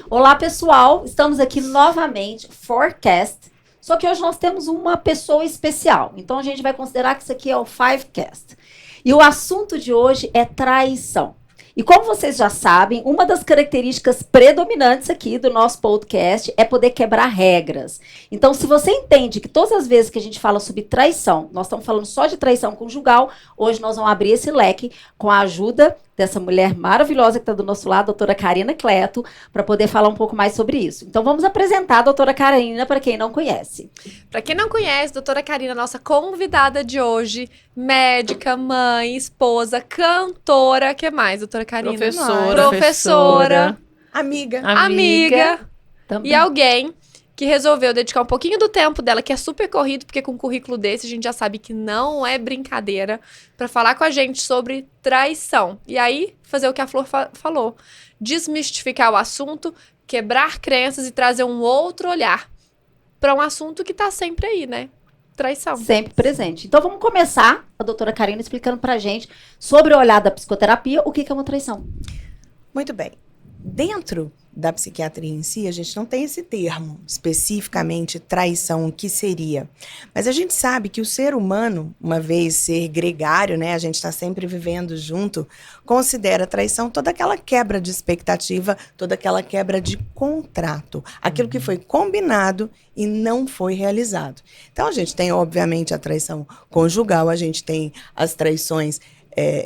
Olá, pessoal. Estamos aqui novamente, Forecast. Só que hoje nós temos uma pessoa especial. Então, a gente vai considerar que isso aqui é o Fivecast. E o assunto de hoje é traição. E como vocês já sabem, uma das características predominantes aqui do nosso podcast é poder quebrar regras. Então, se você entende que todas as vezes que a gente fala sobre traição, nós estamos falando só de traição conjugal, hoje nós vamos abrir esse leque com a ajuda dessa mulher maravilhosa que está do nosso lado, a doutora Karina Cleto, para poder falar um pouco mais sobre isso. Então, vamos apresentar a doutora Karina para quem não conhece. Para quem não conhece, doutora Karina, nossa convidada de hoje, médica, mãe, esposa, cantora, que mais, doutora Karina? Professora, amiga. Também. E alguém que resolveu dedicar um pouquinho do tempo dela, que é super corrido, porque com um currículo desse a gente já sabe que não é brincadeira, para falar com a gente sobre traição. E aí, fazer o que a Flor falou, desmistificar o assunto, quebrar crenças e trazer um outro olhar para um assunto que tá sempre aí, né? Traição. Sempre presente. Então, vamos começar, a doutora Karina explicando pra gente sobre o olhar da psicoterapia, o que é uma traição. Muito bem. Dentro da psiquiatria em si, a gente não tem esse termo especificamente traição, o que seria. Mas a gente sabe que o ser humano, uma vez ser gregário, né, a gente está sempre vivendo junto, considera traição toda aquela quebra de expectativa, toda aquela quebra de contrato. Aquilo que foi combinado e não foi realizado. Então a gente tem, obviamente, a traição conjugal, a gente tem as traições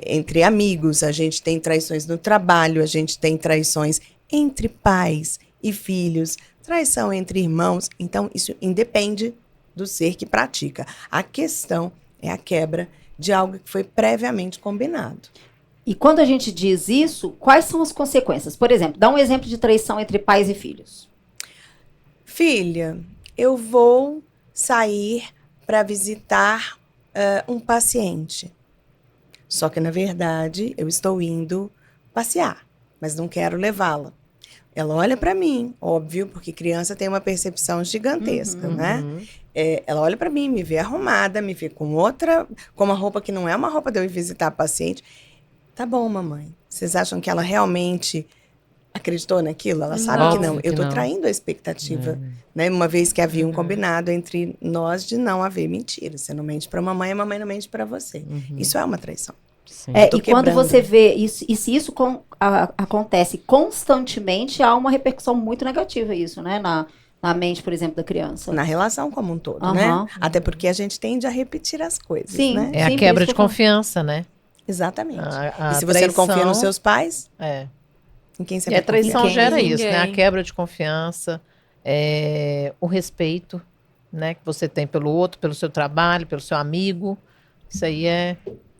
entre amigos, a gente tem traições no trabalho, a gente tem traições entre pais e filhos, traição entre irmãos. Então, isso independe do ser que pratica. A questão é a quebra de algo que foi previamente combinado. E quando a gente diz isso, quais são as consequências? Por exemplo, dá um exemplo de traição entre pais e filhos. Filha, eu vou sair para visitar um paciente. Só que, na verdade, eu estou indo passear, mas não quero levá-la. Ela olha para mim, óbvio, porque criança tem uma percepção gigantesca, né? Ela olha para mim, me vê arrumada, me vê com uma roupa que não é uma roupa de eu ir visitar a paciente. Tá bom, mamãe. Vocês acham que ela realmente acreditou naquilo? Ela sabe que não. Eu tô traindo a expectativa, né? Uma vez que havia um combinado entre nós de não haver mentira. Você não mente pra mamãe, a mamãe não mente pra você. Isso é uma traição. E quando você vê isso, e se isso acontece constantemente, há uma repercussão muito negativa isso, né? Na mente, por exemplo, da criança. Na relação como um todo, né? Até porque a gente tende a repetir as coisas, sim, né? É a quebra de confiança, né? Exatamente. A e se você não confia nos seus pais, em quem você vai a traição confiar? gera isso, né? A quebra de confiança, o respeito, né? Que você tem pelo outro, pelo seu trabalho, pelo seu amigo. Isso aí é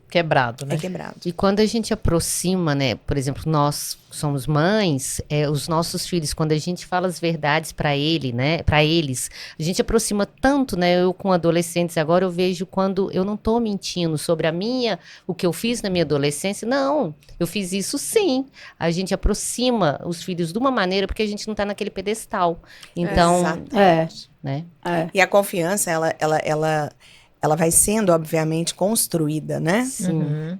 quebrado, né? É quebrado. E quando a gente aproxima, né? Por exemplo, nós somos mães, os nossos filhos, quando a gente fala as verdades para ele, né? Para eles, a gente aproxima tanto, né? Eu com adolescentes agora eu vejo quando eu não tô mentindo sobre o que eu fiz na minha adolescência. Não, eu fiz isso sim. A gente aproxima os filhos de uma maneira porque a gente não tá naquele pedestal. Então, né? E a confiança, ela vai sendo, obviamente, construída, né? Sim.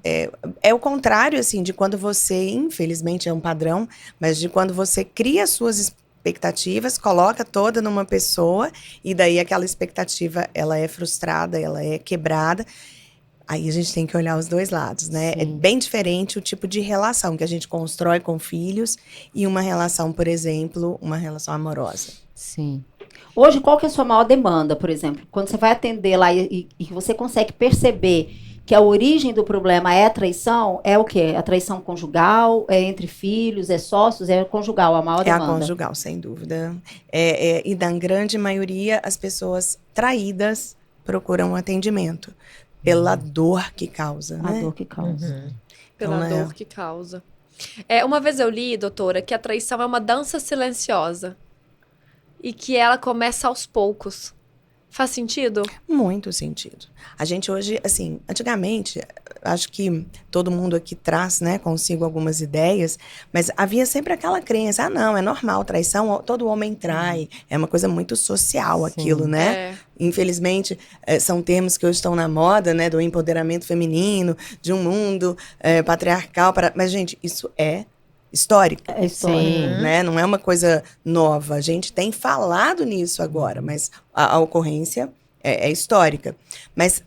É o contrário, assim, de quando você, infelizmente, é um padrão, mas de quando você cria suas expectativas, coloca toda numa pessoa, e daí aquela expectativa, ela é frustrada, ela é quebrada. Aí a gente tem que olhar os dois lados, né? Sim. É bem diferente o tipo de relação que a gente constrói com filhos e uma relação, por exemplo, uma relação amorosa. Sim. Hoje, qual que é a sua maior demanda, por exemplo? Quando você vai atender lá e você consegue perceber que a origem do problema é a traição, é o quê? A traição conjugal, é entre filhos, é sócios, é conjugal, a maior demanda? É a conjugal, sem dúvida. E na grande maioria, as pessoas traídas procuram um atendimento pela dor que causa, né? A dor que causa. Pela Então, dor que causa. Uma vez eu li, doutora, que a traição é uma dança silenciosa. E que ela começa aos poucos. Faz sentido? Muito sentido. A gente hoje, assim, antigamente, acho que todo mundo aqui traz, né, consigo algumas ideias, mas havia sempre aquela crença, não, é normal, traição, todo homem trai, é uma coisa muito social aquilo, né? Infelizmente, são termos que hoje estão na moda, né, do empoderamento feminino, de um mundo patriarcal, mas, gente, isso é histórica. É história. Sim. Né? Não é uma coisa nova. A gente tem falado nisso agora, mas a ocorrência é histórica. Mas,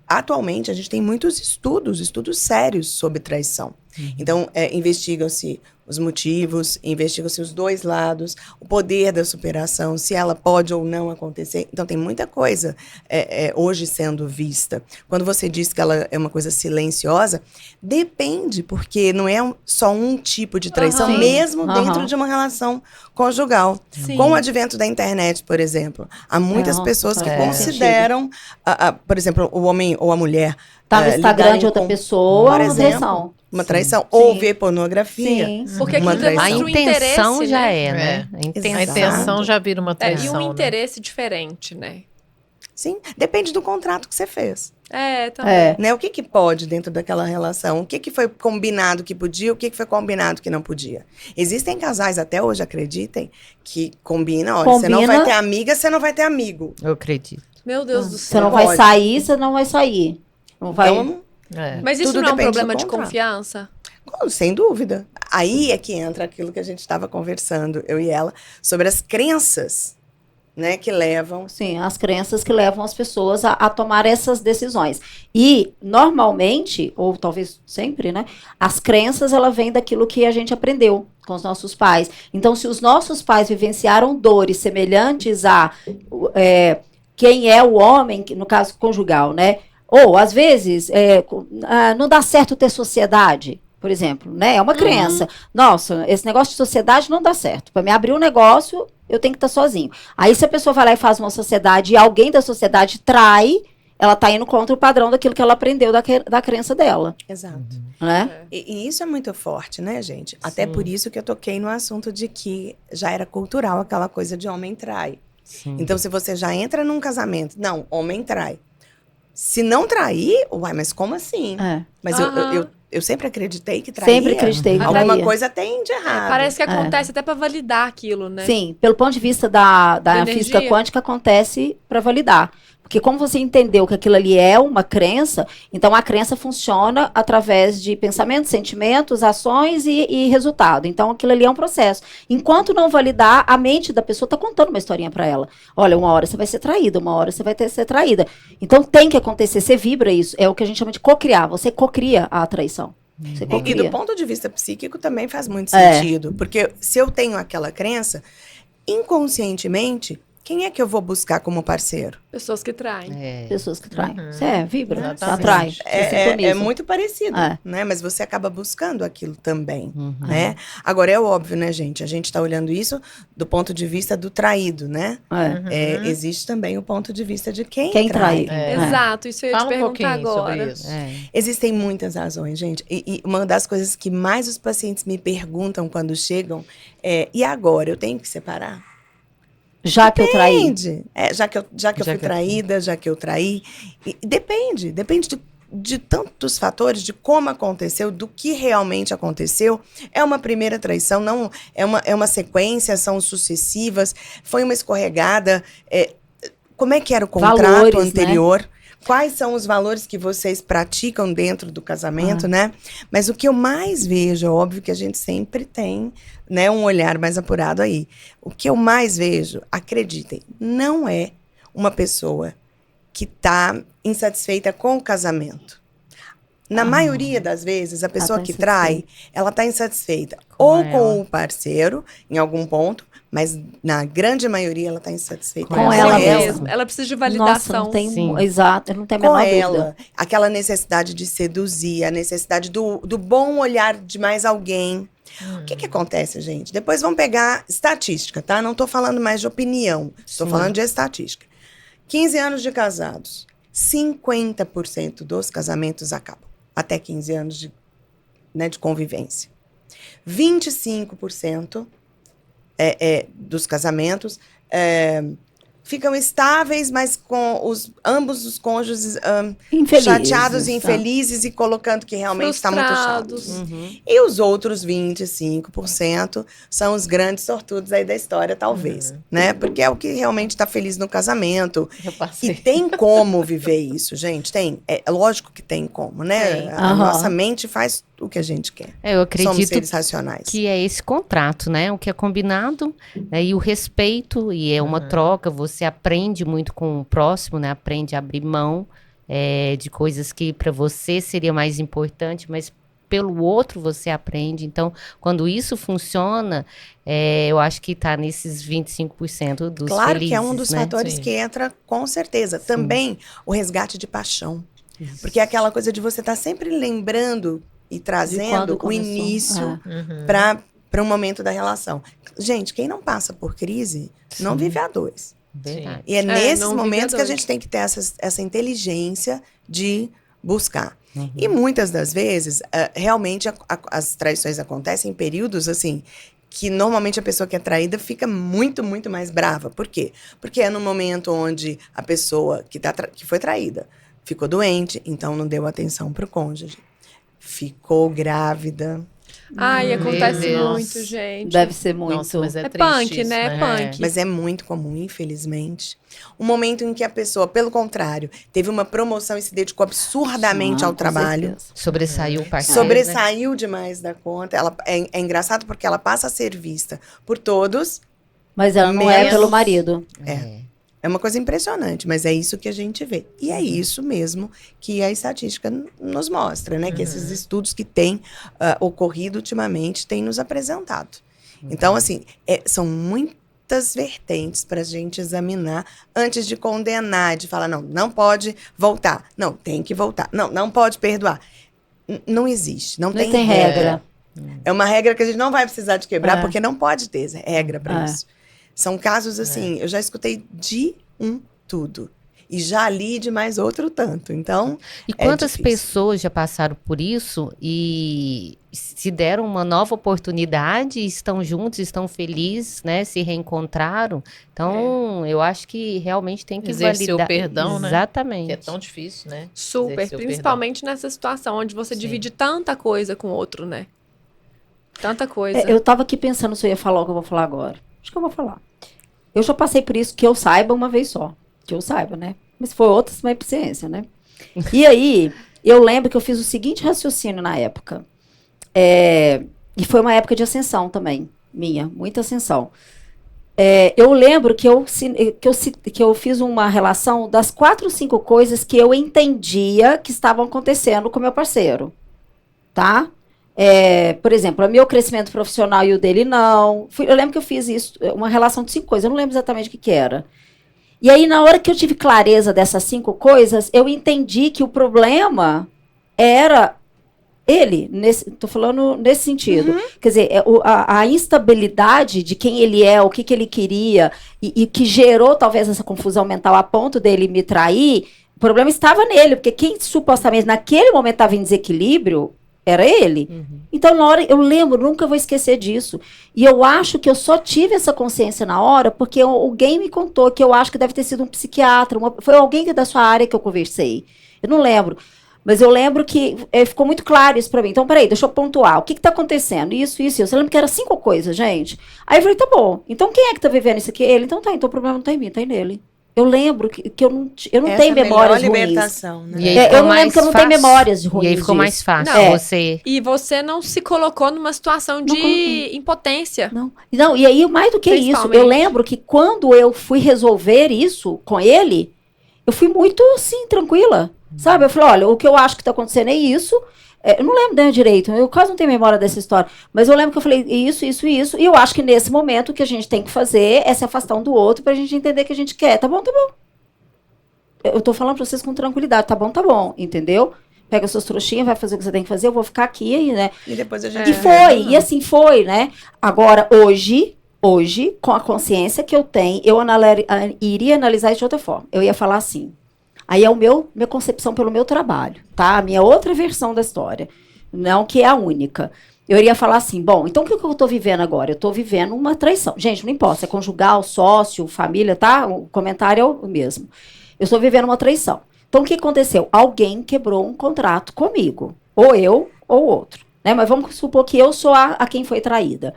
atualmente, a gente tem muitos estudos sérios sobre traição. Então, investigam-se os motivos, investigam-se os dois lados, o poder da superação, se ela pode ou não acontecer. Então, tem muita coisa hoje sendo vista. Quando você diz que ela é uma coisa silenciosa, depende, porque não é só um tipo de traição, Aham. mesmo Aham. dentro de uma relação conjugal. Sim. Com o advento da internet, por exemplo, há muitas Não, pessoas que faz consideram, por exemplo, o homem ou a mulher Tá no Instagram lidarem de outra com, pessoa, por uma exemplo, traição. uma traição, ou Sim. ver pornografia. Sim. Porque Uma aquilo traição. A demonstra um intenção interesse, já né? é, né? A A intenção. intenção já vira uma E traição, um né? interesse diferente, né? Sim, depende do contrato que você fez. Também. É. Né? O que pode dentro daquela relação? O que foi combinado que podia, o que foi combinado que não podia? Existem casais, até hoje, acreditem, que combinam, olha, você não Combina. vai ter amiga, você não vai ter amigo. Eu acredito. Meu Deus do Você céu. não vai Pode. sair, você não vai sair. Não vai. Então, Mas isso Tudo não é um depende do problema de contrato. confiança? sem dúvida. Aí é que entra aquilo que a gente estava conversando, eu e ela, sobre as crenças, né, que levam. Sim, as crenças que levam as pessoas a tomar essas decisões. E, normalmente, ou talvez sempre, né, as crenças, ela vem daquilo que a gente aprendeu com os nossos pais. Então, se os nossos pais vivenciaram dores semelhantes a quem é o homem, no caso conjugal, né, ou, às vezes, não dá certo ter sociedade, por exemplo, né, é uma crença. Nossa, esse negócio de sociedade não dá certo. Para me abrir um negócio, eu tenho que estar sozinho. Aí, se a pessoa vai lá e faz uma sociedade e alguém da sociedade trai, ela está indo contra o padrão daquilo que ela aprendeu da crença dela, Exato. né? E isso é muito forte, né, gente? Até por isso que eu toquei no assunto de que já era cultural aquela coisa de homem trai. Sim. Então, se você já entra num casamento, não, homem trai. Se não trair, uai, mas como assim? É. Mas Aham. eu sempre acreditei que traía. Sempre acreditei que Alguma traía. coisa tem de errado. Parece que acontece até pra validar aquilo, né? Sim, pelo ponto de vista da Da física energia. quântica, acontece para validar. Porque como você entendeu que aquilo ali é uma crença, então a crença funciona através de pensamentos, sentimentos, ações e resultado. Então aquilo ali é um processo. Enquanto não validar, a mente da pessoa está contando uma historinha para ela. Olha, uma hora você vai ser traída, uma hora você vai ser traída. Então tem que acontecer, você vibra isso. É o que a gente chama de cocriar. Você cocria a traição. Você E cocria. do ponto de vista psíquico também faz muito É. sentido. Porque se eu tenho aquela crença, inconscientemente, quem é que eu vou buscar como parceiro? Pessoas que traem. É. Pessoas que traem. Uhum. Você vibra, você Exatamente. atrai, você É sintoniza. muito parecido, É. né? Mas você acaba buscando aquilo também, Uhum. né? Agora, é óbvio, né, gente? A gente está olhando isso do ponto de vista do traído, né? É. Existe também o ponto de vista de quem trai. É. Exato, isso eu ia te Fala um perguntar pouquinho sobre agora. isso. É. Existem muitas razões, gente. E uma das coisas que mais os pacientes me perguntam quando chegam é: e agora? Eu tenho que separar? Já que eu traí. Depende. Já que eu fui traída, já que eu traí. Depende de tantos fatores, de como aconteceu, do que realmente aconteceu. É uma primeira traição, não é uma sequência, são sucessivas, foi uma escorregada. Como é que era o contrato Valores, anterior? Quais são os valores que vocês praticam dentro do casamento, né? Mas o que eu mais vejo, é óbvio que a gente sempre tem, né, um olhar mais apurado aí. O que eu mais vejo, acreditem, não é uma pessoa que está insatisfeita com o casamento. Na maioria das vezes, a pessoa tá que trai, ela está insatisfeita ou com o parceiro, em algum ponto, mas na grande maioria ela está insatisfeita Com ela mesma. Ela precisa de Nossa, validação. não tem, Sim. exato, não tem a com menor ela, dúvida. aquela necessidade de seduzir, a necessidade do bom olhar de mais alguém. O que acontece, gente? Depois vamos pegar estatística, tá? Não tô falando mais de opinião, estou falando de estatística. 15 anos de casados, 50% dos casamentos acabam. Até 15 anos de convivência. 25% dos casamentos ficam estáveis, mas com ambos os cônjuges Infelizes, chateados e tá? infelizes e colocando que realmente está muito chato. Frustrados. E os outros 25% são os grandes sortudos aí da história, talvez, né? Porque é o que realmente está feliz no casamento. Eu E passei. tem como viver isso, gente? Tem. É lógico que tem como, né? Tem. A Aham. nossa mente faz o que a gente quer. Eu Somos acredito seres racionais. que é esse contrato, né? O que é combinado, né? E o respeito, e é uma troca, você aprende muito com o próximo, né? Aprende a abrir mão de coisas que para você seria mais importante, mas pelo outro você aprende. Então, quando isso funciona, eu acho que está nesses 25% dos Claro felizes, que é um dos né? fatores Sim. que entra, com certeza. Também o resgate de paixão. Porque é aquela coisa de você estar sempre lembrando e trazendo o começou. início Uhum. para um momento da relação. Gente, quem não passa por crise não vive a dois. Verdade. E é nesses não vive a momentos que a dois. gente tem que ter essa inteligência de buscar. Uhum. E muitas das vezes, realmente, as traições acontecem em períodos, assim, que normalmente a pessoa que é traída fica muito, muito mais brava. Por quê? Porque é no momento onde a pessoa que foi traída ficou doente, então não deu atenção para o cônjuge. Ficou grávida. Ai, acontece Deus. muito, gente. Deve ser muito. Nossa, mas é É triste punk, isso, né? É punk. Mas é muito comum, infelizmente. Um momento em que a pessoa, pelo contrário, teve uma promoção e se dedicou absurdamente Ah, ao com trabalho. certeza. Sobressaiu o parceiro, né? Sobressaiu demais da conta. Ela, é engraçado porque ela passa a ser vista por todos. Mas ela não é Menos- pelo marido. É uma coisa impressionante, mas é isso que a gente vê. E é isso mesmo que a estatística nos mostra, né? Que esses estudos que têm ocorrido ultimamente têm nos apresentado. Então, assim, são muitas vertentes para a gente examinar antes de condenar, de falar, não pode voltar. Não, tem que voltar. Não pode perdoar. Não existe, não Não tem tem regra. É uma regra que a gente não vai precisar de quebrar, É. porque não pode ter regra para É. isso. São casos assim, eu já escutei de tudo. E já li de mais outro tanto. Então, E quantas difícil. pessoas já passaram por isso e se deram uma nova oportunidade, estão juntos, estão felizes, né? Se reencontraram. Então, eu acho que realmente tem que Exercer o validar. perdão, né? Exatamente. Que é tão difícil, né? Super, Exercer o principalmente nessa situação onde você Sim. divide tanta coisa com o outro, né? Tanta coisa. Eu tava aqui pensando se eu ia falar o que eu vou falar agora. Acho que eu vou falar. Eu já passei por isso, que eu saiba, uma vez só. Que eu saiba, né? Mas foi outra, uma eficiência, né? E aí, eu lembro que eu fiz o seguinte raciocínio na época. E foi uma época de ascensão também, minha, muita ascensão. Eu lembro que eu fiz uma relação das 4 ou 5 coisas que eu entendia que estavam acontecendo com meu parceiro. Tá? Por exemplo, o meu crescimento profissional e o dele não. Eu lembro que eu fiz isso, uma relação de 5 coisas, eu não lembro exatamente o que era. E aí, na hora que eu tive clareza dessas 5 coisas, eu entendi que o problema era ele, tô falando nesse sentido. Quer dizer, a instabilidade de quem ele é, o que ele queria, e que gerou talvez essa confusão mental a ponto dele me trair, o problema estava nele, porque quem supostamente naquele momento estava em desequilíbrio era ele. Então, na hora, eu lembro, nunca vou esquecer disso. E eu acho que eu só tive essa consciência na hora porque alguém me contou, que eu acho que deve ter sido um psiquiatra, foi alguém da sua área que eu conversei. Eu não lembro. Mas eu lembro que ficou muito claro isso pra mim. Então, peraí, deixa eu pontuar. O que tá acontecendo? Isso. Eu lembro que era 5 coisas, gente. Aí eu falei, tá bom. Então, quem é que tá vivendo isso aqui? Ele. Então tá, então o problema não tá em mim, tá nele. Eu lembro que eu não tenho memórias ruins. libertação, né? E aí Eu ficou não lembro mais que eu não tenho fácil. memórias ruins E aí ficou disso. mais fácil Não. você... E você não se colocou numa situação Não de coloquei. impotência. Não, e aí, mais do que isso, Principalmente. eu lembro que quando eu fui resolver isso com ele, eu fui muito, assim, tranquila. Sabe? Eu falei, olha, o que eu acho que tá acontecendo é isso. Eu não lembro direito, eu quase não tenho memória dessa história. Mas eu lembro que eu falei isso. E eu acho que nesse momento o que a gente tem que fazer é se afastar um do outro pra gente entender o que a gente quer. Tá bom, tá bom. Eu tô falando pra vocês com tranquilidade. Tá bom, entendeu? Pega suas trouxinhas, vai fazer o que você tem que fazer, eu vou ficar aqui aí, né? E depois a gente... E foi, e assim foi, né? Agora, hoje, com a consciência que eu tenho, eu iria analisar isso de outra forma. Eu ia falar assim. Aí é minha concepção pelo meu trabalho, tá? A minha outra versão da história. Não que é a única. Eu iria falar assim, bom, então o que eu tô vivendo agora? Eu tô vivendo uma traição. Gente, não importa, se é conjugal, sócio, família, tá? O comentário é o mesmo. Eu estou vivendo uma traição. Então, o que aconteceu? Alguém quebrou um contrato comigo. Ou eu, ou outro. Né? Mas vamos supor que eu sou a quem foi traída.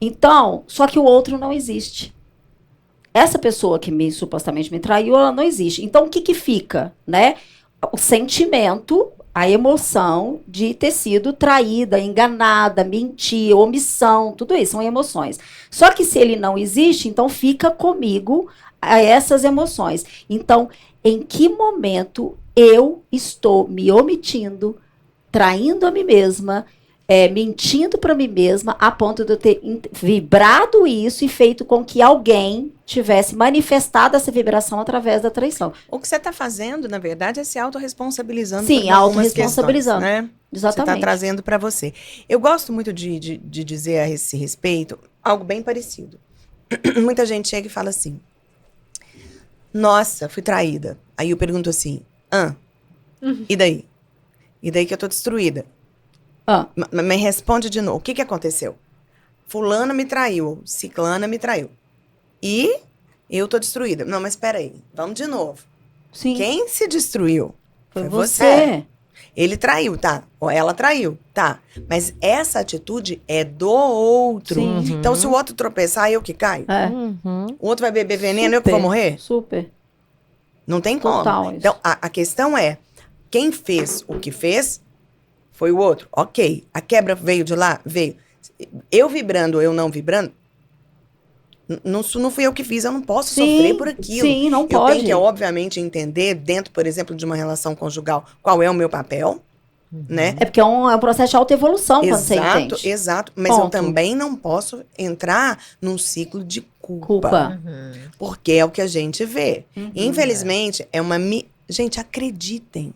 Então, só que o outro não existe. Essa pessoa que supostamente me traiu, ela não existe. Então, o que fica? Né? O sentimento, a emoção de ter sido traída, enganada, mentir, omissão, tudo isso são emoções. Só que se ele não existe, então fica comigo essas emoções. Então, em que momento eu estou me omitindo, traindo a mim mesma, mentindo para mim mesma, a ponto de eu ter vibrado isso e feito com que alguém tivesse manifestado essa vibração através da traição. O que você está fazendo, na verdade, é se autorresponsabilizando. Sim, por algumas autorresponsabilizando. questões, né? Exatamente. Você está trazendo para você. Eu gosto muito de dizer a esse respeito algo bem parecido. Muita gente chega e fala assim: nossa, fui traída. Aí eu pergunto assim: e daí? E daí que eu tô destruída? Me responde de novo. O que aconteceu? Fulana me traiu, ciclana me traiu. E eu tô destruída. Não, mas espera aí. Vamos de novo. Sim. Quem se destruiu? Foi você. Ele traiu, tá? Ou ela traiu, tá? Mas essa atitude é do outro. Sim. Então, se o outro tropeçar, eu que caio. O outro vai beber veneno, eu que vou morrer? Super. Não tem como. Total isso. Então, a questão é, quem fez o que fez foi o outro. Ok. A quebra veio de lá? Veio. Eu vibrando ou eu não vibrando, não fui eu que fiz, eu não posso sofrer por aquilo. Sim, não Eu pode. tenho que, obviamente, entender, dentro, por exemplo, de uma relação conjugal, qual é o meu papel, né? É porque é um processo de autoevolução quando você Exato, entende. exato. Mas eu Ponto. também não posso entrar num ciclo de Culpa. porque é o que a gente vê. Infelizmente, gente, acreditem,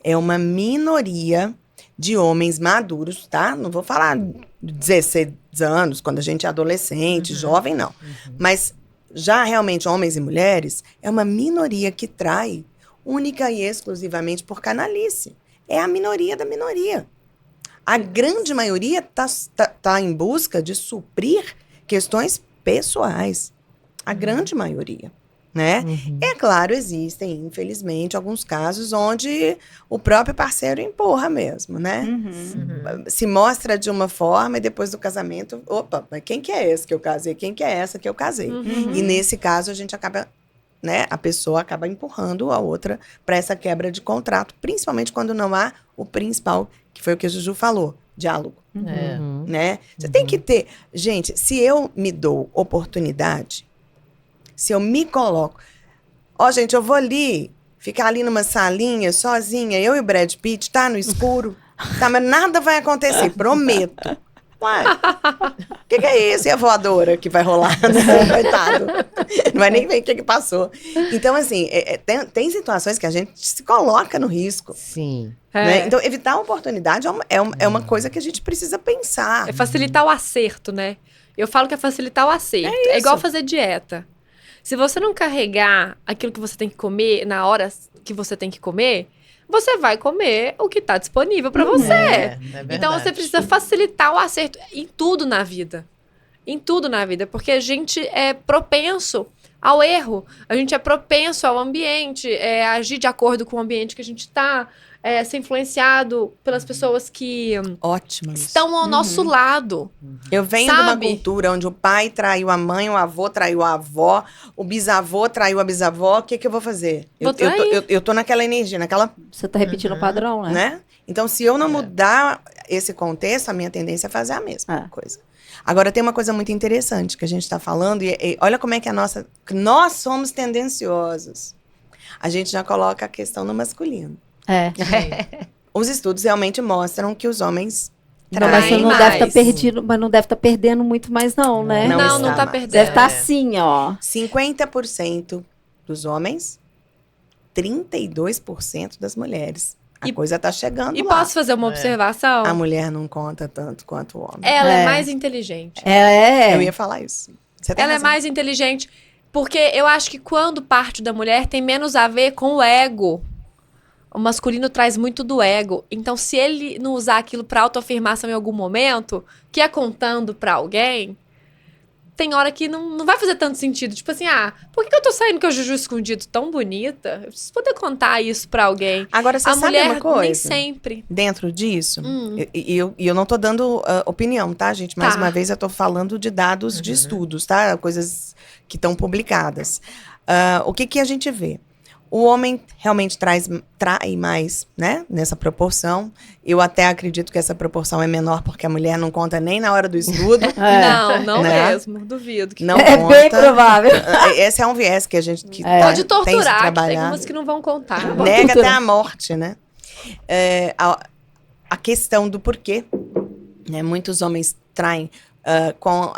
é uma minoria de homens maduros, tá? Não vou falar 16 anos, quando a gente é adolescente, jovem, não. Mas já realmente homens e mulheres, é uma minoria que trai única e exclusivamente por canalice. É a minoria da minoria. A grande maioria tá em busca de suprir questões pessoais. A grande maioria, né? É claro, existem, infelizmente, alguns casos onde o próprio parceiro empurra mesmo, né? Se mostra de uma forma e depois do casamento, opa, mas quem que é esse que eu casei? Quem que é essa que eu casei? E nesse caso a gente acaba, né? A pessoa acaba empurrando a outra para essa quebra de contrato, principalmente quando não há o principal, que foi o que a Juju falou, diálogo, né? Você tem que ter, gente, se eu me dou oportunidade, se eu me coloco, gente, eu vou ali, ficar ali numa salinha, sozinha, eu e o Brad Pitt, tá no escuro, tá, mas nada vai acontecer, prometo. Uai, o que é isso? E a voadora que vai rolar? Coitado. Não vai nem ver o que passou. Então, assim, tem situações que a gente se coloca no risco. Sim. Né? Então, evitar a oportunidade é uma coisa que a gente precisa pensar. É facilitar o acerto, né? Eu falo que é facilitar o acerto. É igual fazer dieta. Se você não carregar aquilo que você tem que comer na hora que você tem que comer, você vai comer o que está disponível para você. É Então você precisa facilitar o acerto em tudo na vida. Em tudo na vida. Porque a gente é propenso ao erro. A gente é propenso ao ambiente, agir de acordo com o ambiente que a gente está, ser influenciado pelas pessoas que Ótimo isso. estão ao nosso lado. Eu venho de uma Sabe? cultura onde o pai traiu a mãe, o avô traiu a avó, o bisavô traiu a bisavó. O que eu vou fazer? Vou trair. Eu tô naquela energia, naquela, Você tá repetindo o padrão, né? né? Então, se eu não mudar esse contexto, a minha tendência é fazer a mesma coisa. Agora, tem uma coisa muito interessante que a gente está falando, e olha como é que nós somos tendenciosos. A gente já coloca a questão no masculino. Os estudos realmente mostram que os homens Não, mas você Traem não mais. deve estar perdido, mas não deve estar perdendo muito mais não, né? Não Não, está não tá mais. perdendo. Deve estar assim, ó. 50% dos homens, 32% das mulheres. A coisa tá chegando E lá. posso fazer uma observação? A mulher não conta tanto quanto o homem. Ela é É. mais inteligente. Eu ia falar isso. Você tem Ela é razão. mais inteligente. Porque eu acho que quando parte da mulher tem menos a ver com o ego. O masculino traz muito do ego. Então, se ele não usar aquilo pra autoafirmação em algum momento, que é contando pra alguém, tem hora que não vai fazer tanto sentido. Tipo assim, por que eu tô saindo com a Juju escondido tão bonita? Eu preciso poder contar isso pra alguém. Agora, você A sabe mulher uma coisa? nem sempre. Dentro disso, e eu não tô dando opinião, tá, gente? Mais Tá. uma vez, eu tô falando de dados de estudos, tá? Coisas que estão publicadas. O que a gente vê? O homem realmente trai mais, né? Nessa proporção. Eu até acredito que essa proporção é menor, porque a mulher não conta nem na hora do estudo. Não Né? mesmo. Duvido. Que Não É conta. bem provável. Esse é um viés que a gente que Pode tem que torturar, que tem trabalhar. umas que não vão contar. Nega até a morte, né? A questão do porquê, né? Muitos homens traem com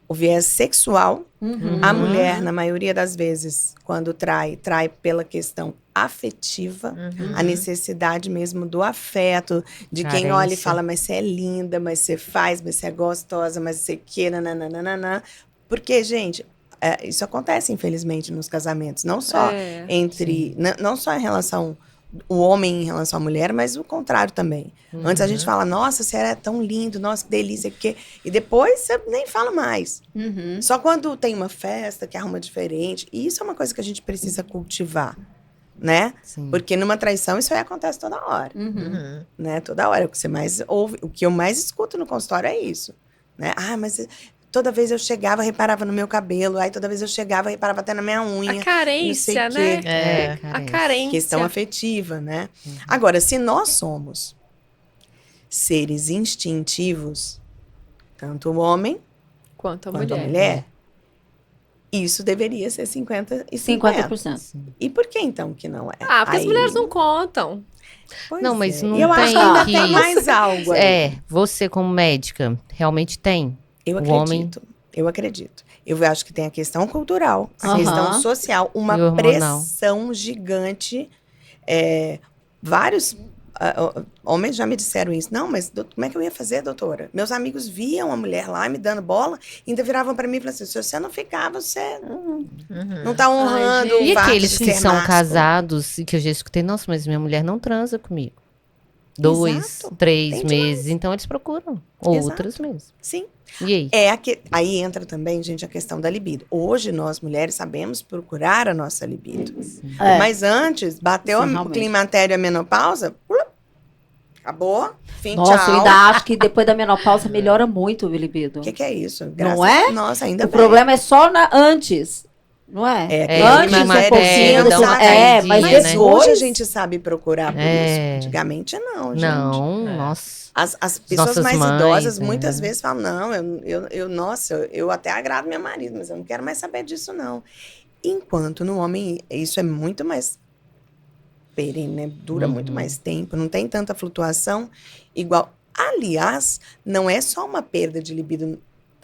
o viés sexual. A mulher, na maioria das vezes, quando trai pela questão afetiva, a necessidade mesmo do afeto, de quem olha e Carência. fala, mas você é linda, mas você faz, mas você é gostosa, mas você quer, nananana. Porque, gente, isso acontece, infelizmente, nos casamentos. Não só não só em relação o homem em relação à mulher, mas o contrário também. Antes a gente fala, nossa, você é tão lindo, nossa, que delícia, e depois você nem fala mais. Só quando tem uma festa que arruma diferente. E isso é uma coisa que a gente precisa cultivar, né? Sim. Porque numa traição isso aí acontece toda hora, né? Toda hora. O que você mais ouve, o que eu mais escuto no consultório é isso, né? Ah, mas toda vez eu chegava, reparava no meu cabelo. Aí toda vez eu chegava, reparava até na minha unha. A carência, não sei o né? quê. A carência. Questão afetiva, né? Agora, se nós somos seres instintivos, tanto o homem Quanto a quanto a mulher. mulher, isso deveria ser 50 e 50. 50%. E por que então que não é? Ah, porque as Aí- mulheres não contam. Pois Não, mas é. não E eu acho que ainda tem tem que- mais algo aí. Você como médica, realmente tem. Eu o acredito. homem- Eu acredito. Eu acho que tem a questão cultural, a Aham. questão social, E uma hormonal. pressão gigante. Vários homens já me disseram isso. Não, mas como é que eu ia fazer, doutora? Meus amigos viam a mulher lá me dando bola, ainda viravam para mim e falavam assim, se você não ficar, você não tá honrando Ai, o E fato aqueles de que ser são másculo. casados e que eu já escutei, nossa, mas minha mulher não transa comigo. 2, Exato. 3 Tem meses. Então eles procuram outras mesmo. Sim. E aí? Aí entra também, gente, a questão da libido. Hoje, nós, mulheres, sabemos procurar a nossa libido. É. Mas antes, bateu Sim, o realmente. climatério e a menopausa, acabou, fim, Nossa, eu tchau. ainda acho que depois da menopausa melhora muito o libido. O que é isso? Não é? Nossa, ainda O bem. problema é só antes, não é? É, Antes um climatério, pouquinho, dá uma mas Mas né? depois... hoje a gente sabe procurar por isso. É. Antigamente não, gente. Não, nossa. As pessoas Nossas mais mães, idosas é. muitas vezes falam, não, eu até agrado meu marido, mas eu não quero mais saber disso, não. Enquanto no homem, isso é muito mais perene, né? Dura muito mais tempo, não tem tanta flutuação igual. Aliás, não é só uma perda de libido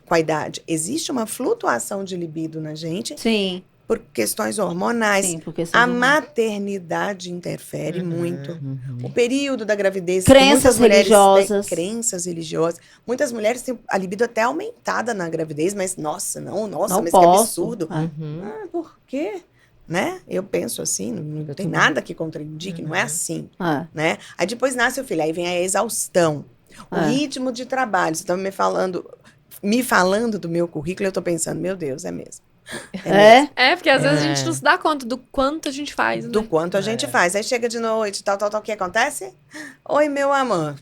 com a idade. Existe uma flutuação de libido na gente Sim, por questões hormonais. sim, porque A senão- maternidade interfere muito. O período da gravidez. Crenças muitas mulheres religiosas. Têm crenças religiosas. Muitas mulheres têm a libido até aumentada na gravidez, mas nossa, não mas que posso. absurdo. Ah, por quê? Né? Eu penso assim, não tem nada que contraindique, não é assim, Ah, né? Aí depois nasce o filho, aí vem a exaustão. O ritmo de trabalho, você estava me falando do meu currículo, eu tô pensando, meu Deus, é mesmo. é? É, porque às vezes a gente não se dá conta do quanto a gente faz, né? Do quanto a gente faz. Aí chega de noite, tal, o que acontece? Oi, meu amor.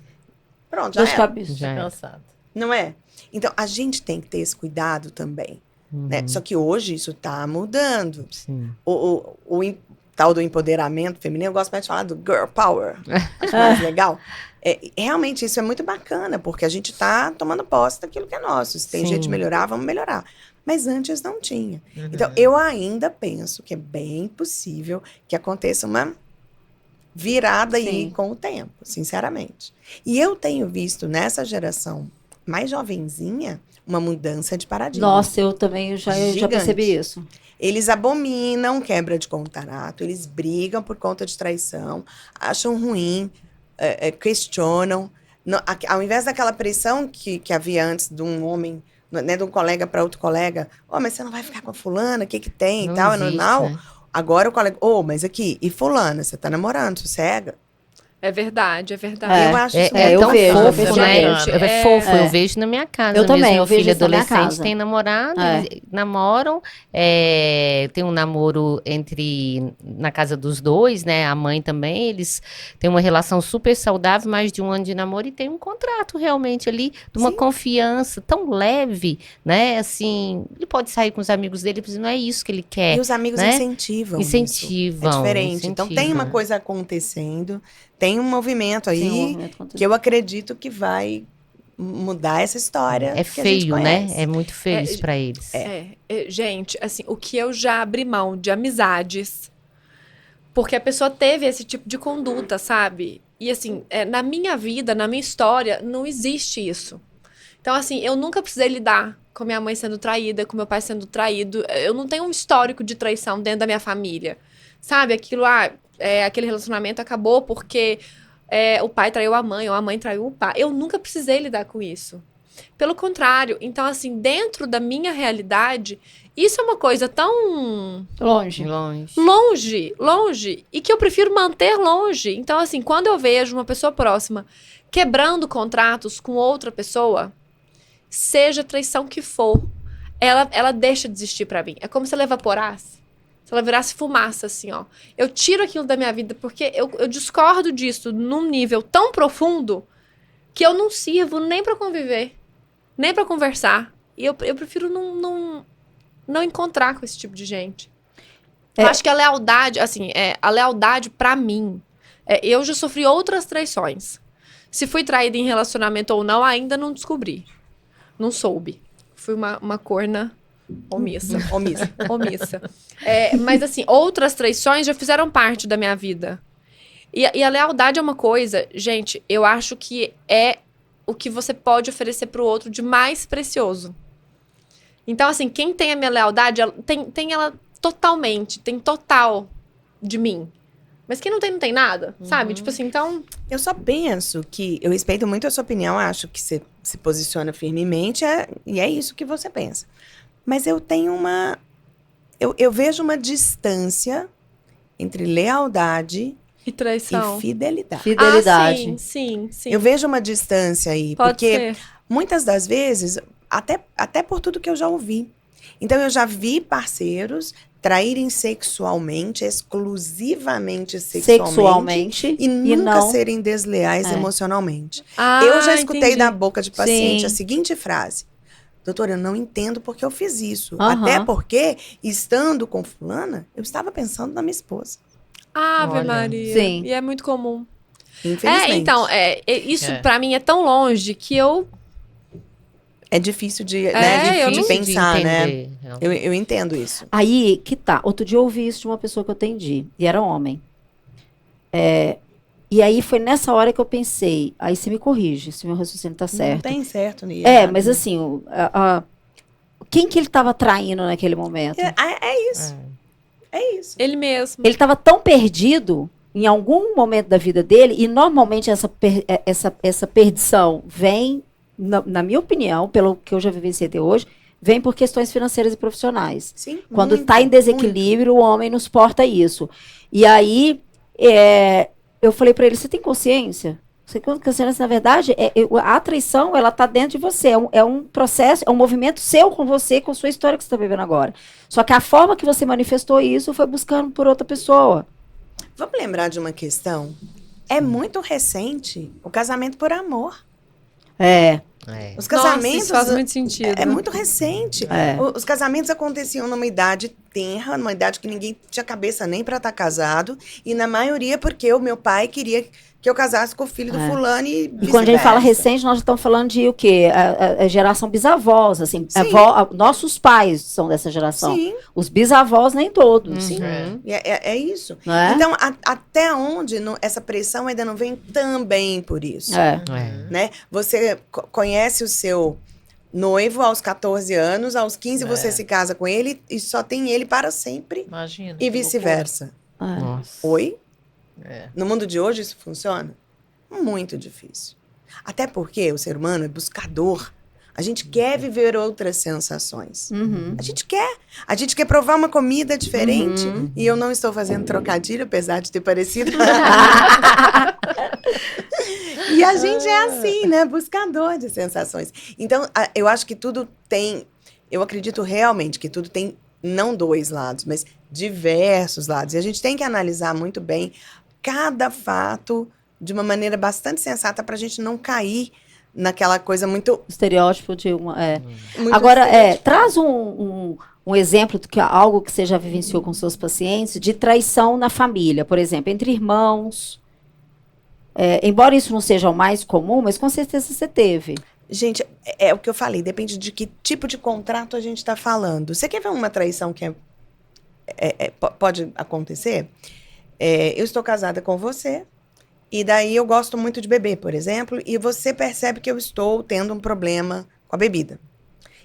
Pronto, já Dor de era. cabeça. Já é. Cansado. Não é? Então, a gente tem que ter esse cuidado também. Né? Só que hoje isso tá mudando. Sim. Tal do empoderamento feminino, eu gosto mais de falar do girl power. Acho mais legal. Realmente, isso é muito bacana, porque a gente tá tomando posse daquilo que é nosso. Se tem Sim. jeito de melhorar, vamos melhorar. Mas antes não tinha. Então, eu ainda penso que é bem possível que aconteça uma virada aí Sim. com o tempo, sinceramente. E eu tenho visto nessa geração mais jovenzinha uma mudança de paradigma. Nossa, eu também já Gigante. percebi isso. Eles abominam quebra de contrato, eles brigam por conta de traição, acham ruim, questionam. Ao invés daquela pressão que havia antes de um homem, né, de um colega para outro colega, mas você não vai ficar com a fulana, o que tem e tal, é existe, normal. né? Agora o colega, mas aqui, e fulana, você tá namorando, sossega? É verdade, é verdade. Eu acho isso eu muito vejo, fofo, eu vejo né? mesmo. É fofo, eu vejo na minha casa Eu também, mesmo. eu Meu vejo filho isso na minha adolescente casa. tem namorado, É. eles namoram. Tem um namoro na casa dos dois, né? A mãe também, eles têm uma relação super saudável, mais de um ano de namoro e tem um contrato realmente ali, de uma Sim. confiança tão leve, né? Assim, ele pode sair com os amigos dele, mas não é isso que ele quer. E os amigos né? incentivam isso. Incentivam. É diferente. Então tem uma coisa acontecendo, tem um movimento aí Sim, o movimento aconteceu. que eu acredito que vai mudar essa história É que a gente feio, né? conhece. É muito feio isso pra eles. Gente, assim, o que eu já abri mão de amizades, porque a pessoa teve esse tipo de conduta, sabe? E assim, na minha vida, na minha história, não existe isso. Então, assim, eu nunca precisei lidar com minha mãe sendo traída, com meu pai sendo traído. Eu não tenho um histórico de traição dentro da minha família. Sabe? Aquilo, aquele relacionamento acabou porque o pai traiu a mãe, ou a mãe traiu o pai. Eu nunca precisei lidar com isso. Pelo contrário. Então, assim, dentro da minha realidade, isso é uma coisa tão Longe. longe, e que eu prefiro manter longe. Então, assim, quando eu vejo uma pessoa próxima quebrando contratos com outra pessoa, seja a traição que for, ela deixa de existir pra mim. É como se ela evaporasse. Se ela virasse fumaça, assim, ó. Eu tiro aquilo da minha vida porque eu discordo disso num nível tão profundo que eu não sirvo nem pra conviver, nem pra conversar. E eu prefiro não encontrar com esse tipo de gente. Eu acho que a lealdade, assim, a lealdade pra mim, eu já sofri outras traições. Se fui traída em relacionamento ou não, ainda não descobri. Não soube. Fui uma corna omissa. Omissa. Mas, assim, outras traições já fizeram parte da minha vida. E a lealdade é uma coisa, gente, eu acho que é o que você pode oferecer pro outro de mais precioso. Então, assim, quem tem a minha lealdade, tem ela totalmente, tem total de mim. Mas quem não tem nada, sabe? Tipo assim, então... Eu só penso que... Eu respeito muito a sua opinião, acho que você se posiciona firmemente, e é isso que você pensa. Mas eu tenho uma... Eu vejo uma distância entre lealdade E traição. e fidelidade. Fidelidade. Ah, sim. Eu vejo uma distância aí, Pode porque ser. muitas das vezes, até por tudo que eu já ouvi. Então, eu já vi parceiros traírem sexualmente, exclusivamente sexualmente, e nunca não serem desleais emocionalmente. Ah, Eu já escutei entendi. da boca de paciente Sim. a seguinte frase: doutora, eu não entendo porque eu fiz isso. Aham. Até porque, estando com fulana, eu estava pensando na minha esposa. Ave Olha. Maria. Sim. E é muito comum. Infelizmente. Então, isso É. pra mim é tão longe que eu... É difícil de, É, né, eu de não- pensar, né? entender, realmente. Eu entendo isso. Aí que tá. Outro dia eu ouvi isso de uma pessoa que eu atendi, e era homem. E aí foi nessa hora que eu pensei, aí você me corrige, se meu raciocínio tá Não certo. tem certo nisso. Mas assim, quem que ele tava traindo naquele momento? É isso. É isso. Ele mesmo. Ele estava tão perdido em algum momento da vida dele, e normalmente essa perdição vem, na minha opinião, pelo que eu já vivenciei até hoje, vem por questões financeiras e profissionais. Sim, Quando muito, está em desequilíbrio, o homem nos porta isso. E aí, eu falei para ele, você tem consciência? Você tem consciência, na verdade, a traição, ela está dentro de você. É um processo, é um movimento seu com você, com a sua história que você está vivendo agora. Só que a forma que você manifestou isso foi buscando por outra pessoa. Vamos lembrar de uma questão? É muito recente o casamento por amor. Os casamentos... Nossa, isso faz muito sentido. É muito recente. Os casamentos aconteciam numa idade tenra, numa idade que ninguém tinha cabeça nem para estar casado. E na maioria porque o meu pai queria que eu casasse com o filho do fulano e E quando a gente fala vice-versa. recente, nós já estamos falando de o quê? A geração bisavós, assim. Sim. Nossos pais são dessa geração. Sim, Os bisavós, nem todos. sim. É. É isso. Não é? Então, até onde essa pressão ainda não vem também por isso? É. Né? Você conhece o seu noivo aos 14 anos, aos 15 você se casa com ele e só tem ele para sempre Imagina. e vice-versa. Nossa. Oi? É. No mundo de hoje isso funciona? Muito difícil. Até porque o ser humano é buscador A gente quer viver outras sensações. Uhum. A gente quer. A gente quer provar uma comida diferente. E eu não estou fazendo trocadilho, apesar de ter parecido. E a gente é assim, né? Buscador de sensações. Então, eu acho que tudo tem... Eu acredito realmente que tudo tem, não 2 lados, mas diversos lados. E a gente tem que analisar muito bem cada fato de uma maneira bastante sensata para a gente não cair naquela coisa muito... Estereótipo de uma. muito Agora, estereotipada. traz um exemplo do que algo que você já vivenciou com seus pacientes de traição na família, por exemplo, entre irmãos. Embora isso não seja o mais comum, mas com certeza você teve. Gente, é o que eu falei, depende de que tipo de contrato a gente está falando. Você quer ver uma traição que pode acontecer? Eu estou casada com você, e daí eu gosto muito de beber, por exemplo, e você percebe que eu estou tendo um problema com a bebida.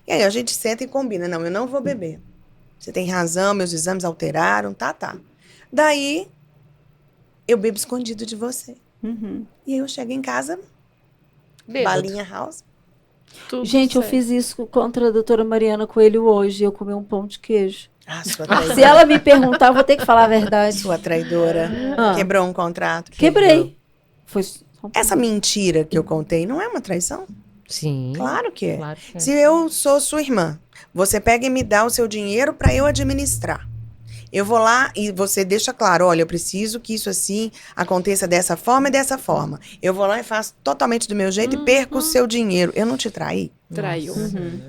E aí a gente senta e combina, não, eu não vou beber. Você tem razão, meus exames alteraram, tá. Daí, eu bebo escondido de você. Uhum. E aí eu chego em casa, Bêbado. balinha house. Tudo Gente, eu certo. fiz isso contra a doutora Mariana Coelho hoje. Eu comi um pão de queijo. Sua Se traidora. ela me perguntar, eu vou ter que falar a verdade. Sua traidora. Ah. Quebrou um contrato. Quebrei. Foi só um Essa mentira que eu contei não é uma traição? Sim. Claro que é. Claro que é. Se eu sou sua irmã, você pega e me dá o seu dinheiro para eu administrar. Eu vou lá e você deixa claro, olha, eu preciso que isso assim aconteça dessa forma e dessa forma. Eu vou lá e faço totalmente do meu jeito e perco o seu dinheiro. Eu não te traí? Traiu.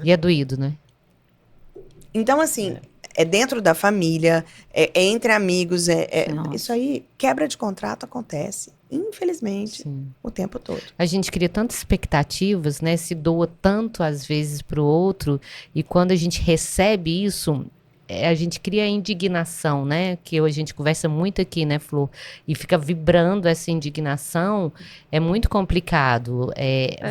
E é doído, né? Então, assim, é dentro da família, é entre amigos, Nossa. isso aí, quebra de contrato acontece, infelizmente, Sim. o tempo todo. A gente cria tantas expectativas, né? Se doa tanto às vezes para o outro, e quando a gente recebe isso, a gente cria indignação, né? Que a gente conversa muito aqui, né, Flor? E fica vibrando essa indignação, é muito complicado.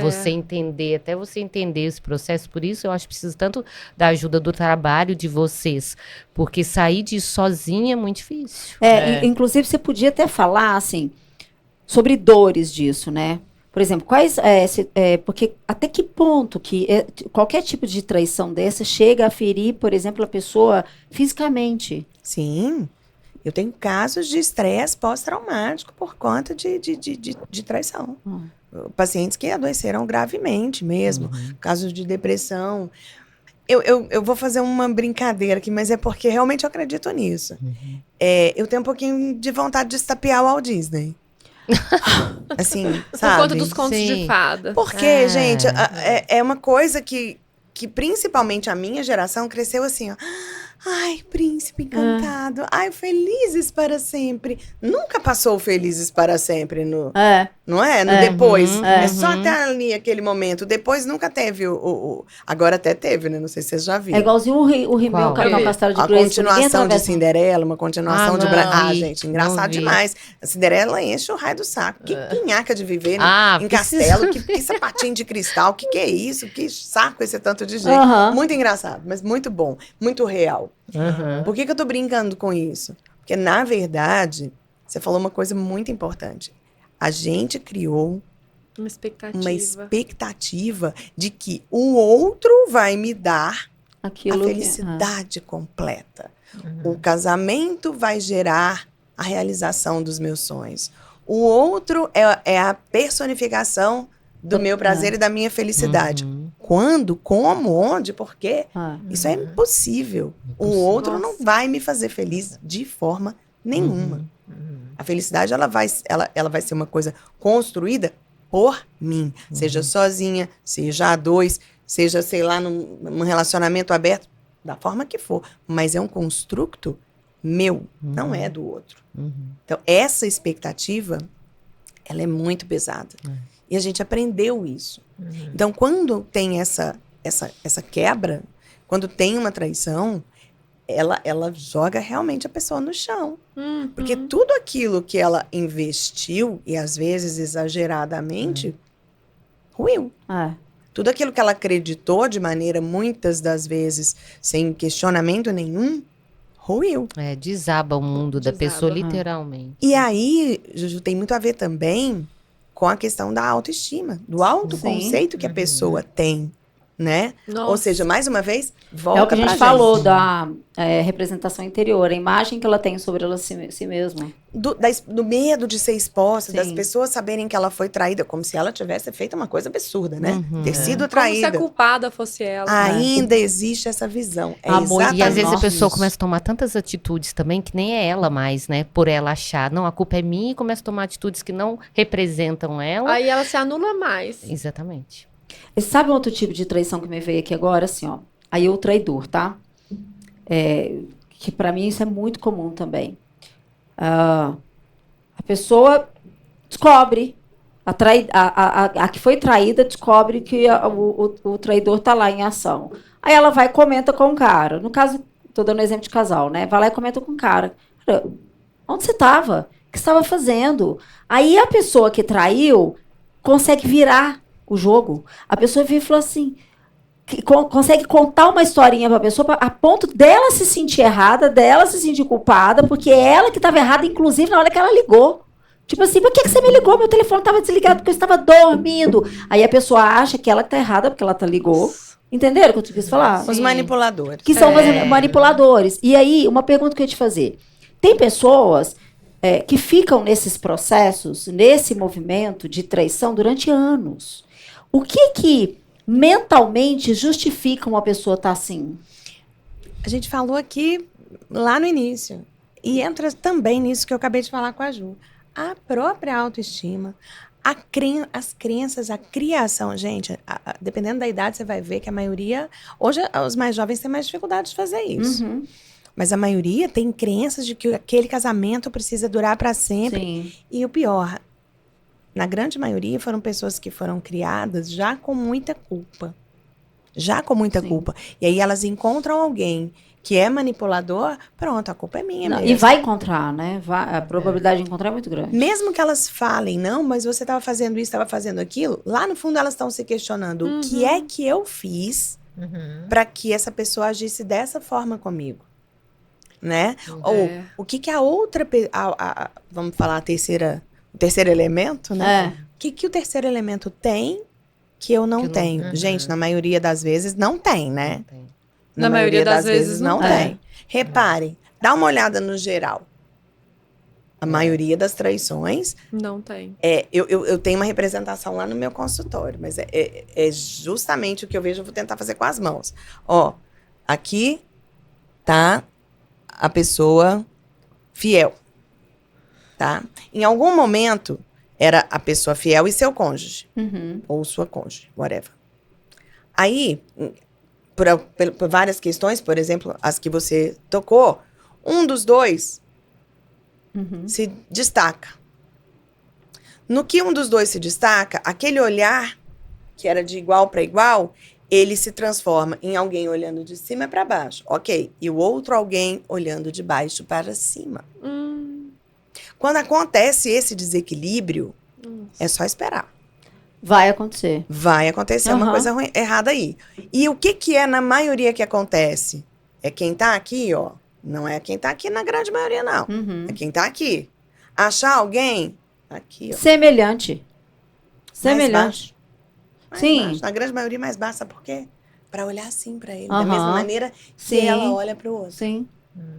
Você entender, até você entender esse processo, por isso eu acho que precisa tanto da ajuda do trabalho de vocês, porque sair disso sozinha é muito difícil. Inclusive, você podia até falar, assim, sobre dores disso, né? Por exemplo, porque até que ponto que qualquer tipo de traição dessa chega a ferir, por exemplo, a pessoa fisicamente? Sim, eu tenho casos de estresse pós-traumático por conta de traição. Pacientes que adoeceram gravemente mesmo, casos de depressão. Eu vou fazer uma brincadeira aqui, mas é porque realmente eu acredito nisso. Eu tenho um pouquinho de vontade de estapear o Walt Disney. Assim, Por sabe? conta dos contos Sim. de fada. Porque, gente, é uma coisa que principalmente a minha geração cresceu assim, ó. Ai, príncipe encantado. Ai, felizes para sempre. Nunca passou felizes para sempre, não é? No depois. É só até ali aquele momento. Depois nunca teve agora até teve, né? Não sei se vocês já É viram. igualzinho o He-Man, Qual? o Cavalo Castelo de A Grace. continuação de atravessa- Cinderela, uma continuação Ah, de... não vi, gente, não engraçado vi. demais. A Cinderela enche o raio do saco. Que pinhaca de viver em precisa- castelo, que sapatinho de cristal, que é isso? Que saco esse tanto de gente. Aham. Muito engraçado, mas muito bom, muito real. Uhum. Por que eu tô brincando com isso? Porque, na verdade, você falou uma coisa muito importante. A gente criou Uma expectativa. uma expectativa de que o outro vai me dar Aquilo a que- felicidade completa. O casamento vai gerar a realização dos meus sonhos. O outro é a personificação do meu prazer e da minha felicidade. Quando, como, onde, por quê? Isso é impossível. O outro não Nossa. vai me fazer feliz de forma nenhuma. A felicidade ela vai ser uma coisa construída por mim. Seja sozinha, seja a dois, seja, sei lá, num relacionamento aberto, da forma que for. Mas é um construto meu, não é do outro. Então, essa expectativa, ela é muito pesada. E a gente aprendeu isso. Então, quando tem essa quebra, quando tem uma traição, ela joga realmente a pessoa no chão. Porque tudo aquilo que ela investiu, e às vezes exageradamente, ruiu. Tudo aquilo que ela acreditou de maneira, muitas das vezes, sem questionamento nenhum, ruiu. Desaba o mundo da Desaba. pessoa, literalmente. E aí, Juju, tem muito a ver também com a questão da autoestima, do autoconceito que a pessoa tem né? Nossa. Ou seja, mais uma vez, volta É o que a pra gente falou da representação interior, a imagem que ela tem sobre ela si mesma. Do medo de ser exposta, das Sim. pessoas saberem que ela foi traída, como se ela tivesse feito uma coisa absurda, né? Uhum. Ter sido Como se a traída. culpada fosse ela. Ainda existe essa visão. É Amor, exatamente E às vezes a pessoa isso. começa a tomar tantas atitudes também que nem é ela mais, né? Por ela achar, não, a culpa é minha, e começa a tomar atitudes que não representam ela. Aí ela se anula mais. Exatamente. E sabe um outro tipo de traição que me veio aqui agora? Assim, ó. Aí o traidor, tá? Que pra mim isso é muito comum também. A pessoa descobre, a que foi traída descobre que o traidor tá lá em ação. Aí ela vai e comenta com o cara. No caso, tô dando exemplo de casal, né? Vai lá e comenta com o cara. Cara, onde você tava? O que você estava fazendo? Aí a pessoa que traiu consegue virar o jogo. A pessoa vira e fala assim, consegue contar uma historinha pra pessoa a ponto dela se sentir errada, dela se sentir culpada, porque é ela que estava errada, inclusive na hora que ela ligou. Tipo assim, por que você me ligou? Meu telefone estava desligado porque eu estava dormindo. Aí a pessoa acha que ela está errada porque ela ligou. Entenderam o que eu quis falar? Os manipuladores. Que são manipuladores. E aí, uma pergunta que eu ia te fazer. Tem pessoas que ficam nesses processos, nesse movimento de traição durante anos. O que mentalmente justifica uma pessoa estar assim? A gente falou aqui lá no início. E entra também nisso que eu acabei de falar com a Ju. A própria autoestima, as crenças, a criação. Gente, dependendo da idade, você vai ver que a maioria... Hoje, os mais jovens têm mais dificuldade de fazer isso. Uhum. Mas a maioria tem crenças de que aquele casamento precisa durar para sempre. Sim. E o pior, na grande maioria, foram pessoas que foram criadas já com muita culpa. Já com muita Sim. culpa. E aí elas encontram alguém que é manipulador, pronto, a culpa é minha Não, mesmo. e vai encontrar, né? A probabilidade de encontrar é muito grande. Mesmo que elas falem, não, mas você estava fazendo isso, estava fazendo aquilo, lá no fundo elas estão se questionando o que é que eu fiz para que essa pessoa agisse dessa forma comigo, né? Ou o que a outra, vamos falar o terceiro elemento, né? O que o terceiro elemento tem que eu não tenho? Gente, na maioria das vezes não tem, né? Não tem. Na maioria das vezes não tem. Reparem, dá uma olhada no geral. A maioria das traições... Não tem. Eu tenho uma representação lá no meu consultório, mas é justamente o que eu vejo, eu vou tentar fazer com as mãos. Ó, aqui tá a pessoa fiel, tá? Em algum momento, era a pessoa fiel e seu cônjuge. Uhum. Ou sua cônjuge, whatever. Aí... Por várias questões, por exemplo, as que você tocou, um dos dois se destaca. No que um dos dois se destaca, aquele olhar, que era de igual para igual, ele se transforma em alguém olhando de cima para baixo. Ok. E o outro alguém olhando de baixo para cima. Quando acontece esse desequilíbrio, é só esperar. Vai acontecer. Vai acontecer uma coisa errada aí. E o que é na maioria que acontece? É quem tá aqui, ó. Não é quem tá aqui na grande maioria, não. É quem tá aqui. Achar alguém aqui, ó. Semelhante. Mais baixo. Mais Sim. baixo. Na grande maioria mais baixo, sabe por quê? Pra olhar assim pra ele. Da Aham. mesma maneira que Sim. ela olha pro outro. Sim.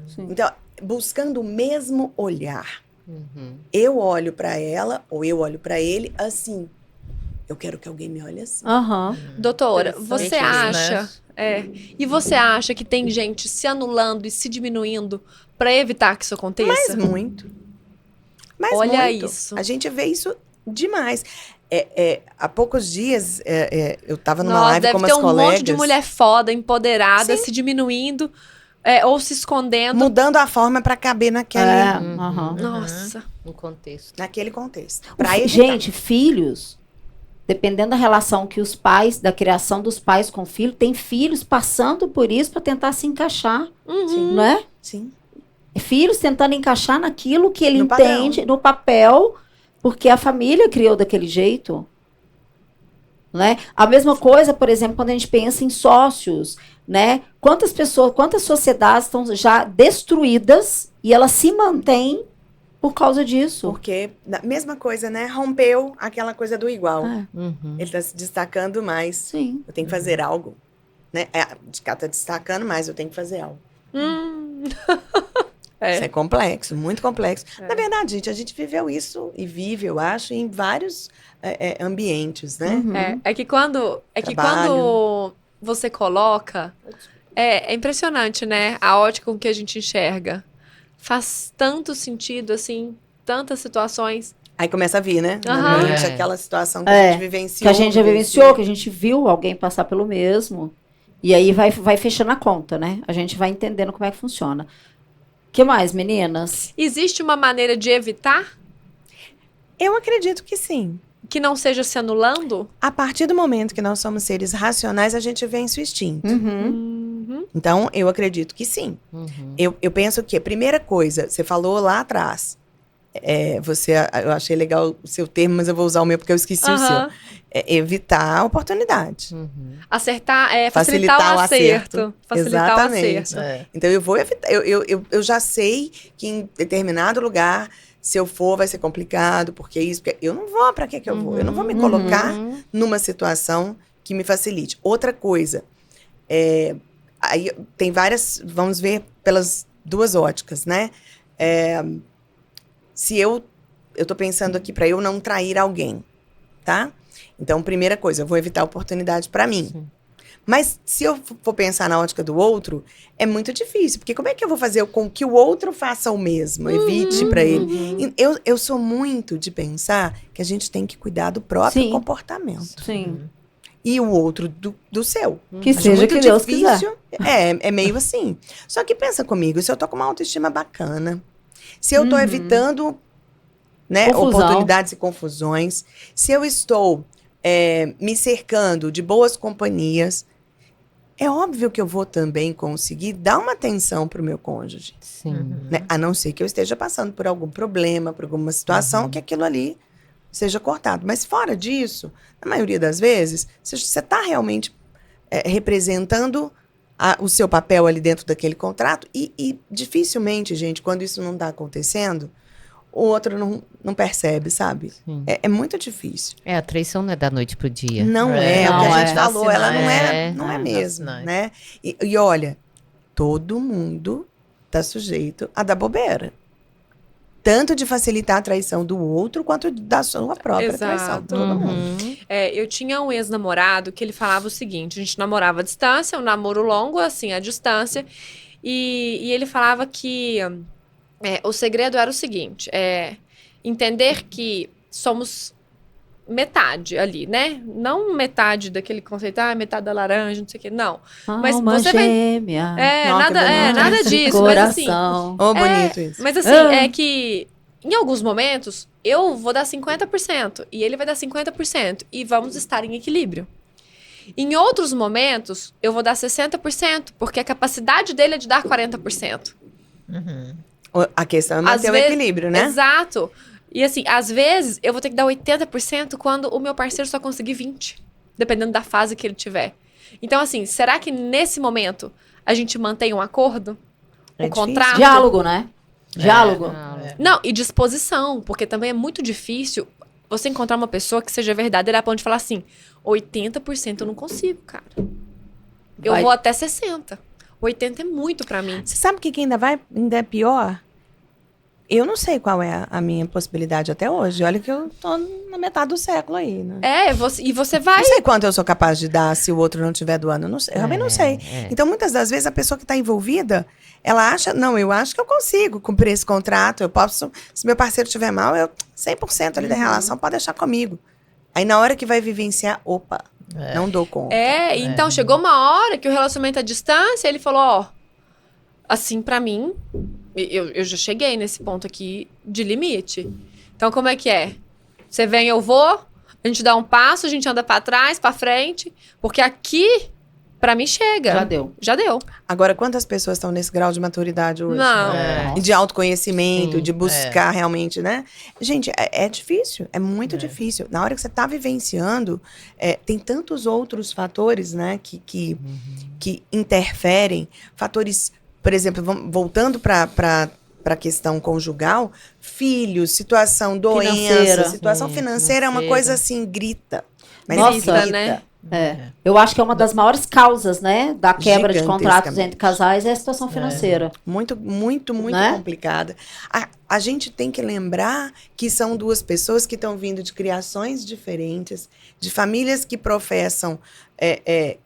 Sim. Então, buscando o mesmo olhar. Uhum. Eu olho pra ela, ou eu olho pra ele, assim. Eu quero que alguém me olhe assim. Aham. Doutora, Interessante você isso, acha... E você acha que tem gente se anulando e se diminuindo pra evitar que isso aconteça? Mas muito. Mas Olha muito. isso. A gente vê isso demais. Há poucos dias, eu tava numa Nossa, live deve com ter umas um colegas. monte de mulher foda, empoderada, Sim. se diminuindo ou se escondendo. Mudando a forma pra caber Aham. Nossa. No contexto. naquele contexto. Pra evitar. Gente, filhos, dependendo da relação que os pais, da criação dos pais com o filho, tem filhos passando por isso para tentar se encaixar, Sim. não é? Sim. Filhos tentando encaixar naquilo que ele No entende, no papel, porque a família criou daquele jeito. Né? A mesma coisa, por exemplo, quando a gente pensa em sócios, né? Quantas pessoas, quantas sociedades estão já destruídas e elas se mantêm Por causa disso. Porque, mesma coisa, né? Rompeu aquela coisa do igual. É, Uhum. Ele tá se destacando mais. sim. Eu tenho que fazer algo. Né? De cá tá destacando mais, eu tenho que fazer algo. Isso é complexo, muito complexo. Na verdade, gente, a gente viveu isso e vive, eu acho, em vários ambientes, né? Uhum. É que quando Trabalho. você coloca, é impressionante, né? A ótica com que a gente enxerga. Faz tanto sentido, assim, tantas situações. Aí começa a vir, né? Na Aham. mente, É. aquela situação que a É, gente vivenciou. Que a gente já vivenciou, que a gente viu alguém passar pelo mesmo. E aí vai fechando a conta, né? A gente vai entendendo como é que funciona. O que mais, meninas? Existe uma maneira de evitar Eu acredito que sim. que não seja se anulando? A partir do momento que nós somos seres racionais, a gente vence o instinto. Uhum. Então, eu acredito que sim. Uhum. Eu penso que a primeira coisa, você falou lá atrás, eu achei legal o seu termo, mas eu vou usar o meu porque eu esqueci o seu. Aham. É evitar a oportunidade. Uhum. Acertar, facilitar Facilitar o o acerto. acerto. Facilitar Exatamente. o acerto. É. Então, eu vou evitar. Eu já sei que em determinado lugar, se eu for, vai ser complicado, porque isso, porque eu não vou, pra que eu vou? Eu não vou me colocar Uhum. numa situação que me facilite. Outra coisa, aí tem várias, vamos ver pelas duas óticas, né? Se eu tô pensando aqui para eu não trair alguém, tá? Então, primeira coisa, eu vou evitar oportunidade para mim. Sim. Mas se eu for pensar na ótica do outro, é muito difícil, porque como é que eu vou fazer com que o outro faça o mesmo, evite para ele? Eu sou muito de pensar que a gente tem que cuidar do próprio Sim. comportamento. Sim. E o outro do seu. Que Acho seja muito que Deus quiser. difícil. É meio assim. Só que pensa comigo, se eu tô com uma autoestima bacana, se eu tô evitando, né, Confusão. oportunidades e confusões, se eu estou me cercando de boas companhias, é óbvio que eu vou também conseguir dar uma atenção pro meu cônjuge. Sim. Né? A não ser que eu esteja passando por algum problema, por alguma situação, que aquilo ali seja cortado. Mas fora disso, na maioria das vezes, você está realmente representando o seu papel ali dentro daquele contrato e dificilmente, gente, quando isso não está acontecendo, o outro não percebe, sabe? Sim. É muito difícil. A traição não é da noite pro dia. Não É, é, o que não a é. gente falou, ela não É, não é dá mesmo, sinais. né? E olha, todo mundo tá sujeito a dar bobeira. Tanto de facilitar a traição do outro, quanto da sua própria Exato. traição. Todo mundo. Uhum. Eu tinha um ex-namorado que ele falava o seguinte: a gente namorava à distância, um namoro longo, assim, à distância. E ele falava que o segredo era o seguinte: entender que somos metade ali, né? Não metade daquele conceito, metade da laranja, não sei o quê. Não. Mas Alma você vai- gêmea. Nossa, que bonito. Nada disso. Mas assim, Coração. Oh, bonito isso. mas assim, Ah. é que em alguns momentos eu vou dar 50% e ele vai dar 50% e vamos estar em equilíbrio. Em outros momentos, eu vou dar 60%, porque a capacidade dele é de dar 40%. Uhum. A questão é manter Às o vezes- equilíbrio, né? Exato. E assim, às vezes eu vou ter que dar 80% quando o meu parceiro só conseguir 20%, dependendo da fase que ele tiver. Então, assim, será que nesse momento a gente mantém um acordo? É Um difícil. contrato? Diálogo, né? Diálogo. Não, e disposição, porque também é muito difícil você encontrar uma pessoa que seja verdadeira a ponto de falar assim, 80% eu não consigo, cara. Eu Vai. vou até 60%. 80% é muito pra mim. Você sabe o que ainda é pior? Eu não sei qual é a minha possibilidade até hoje. Olha que eu tô na metade do século aí, né? E você vai... Não sei quanto eu sou capaz de dar se o outro não estiver doando. Eu não sei, eu realmente não sei. É. Então, muitas das vezes, a pessoa que está envolvida, ela acha, não, eu acho que eu consigo cumprir esse contrato. Eu posso, se meu parceiro estiver mal, eu 100% ali da relação pode deixar comigo. Aí, na hora que vai vivenciar, opa, não dou conta. Então chegou uma hora que o relacionamento à distância, ele falou, ó, assim, pra mim, eu já cheguei nesse ponto aqui de limite. Então, como é que é? Você vem, eu vou, a gente dá um passo, a gente anda pra trás, pra frente, porque aqui, pra mim, chega. Já deu. Já deu. Agora, quantas pessoas estão nesse grau de maturidade hoje? Não. E de autoconhecimento, Sim, de buscar realmente, né? Gente, é difícil, é muito difícil. Na hora que você está vivenciando, tem tantos outros fatores, né, que interferem. Fatores, por exemplo, voltando para para a questão conjugal, filhos, situação, doença, Financeira. situação Sim, financeira é uma financeira. coisa assim, grita. Mas Nossa, grita. né? Eu acho que é uma das maiores causas, né, da quebra de contratos Gigantescamente. entre casais é a situação financeira. Muito, muito, muito Né? complicada. A gente tem que lembrar que são duas pessoas que estão vindo de criações diferentes, de famílias que professam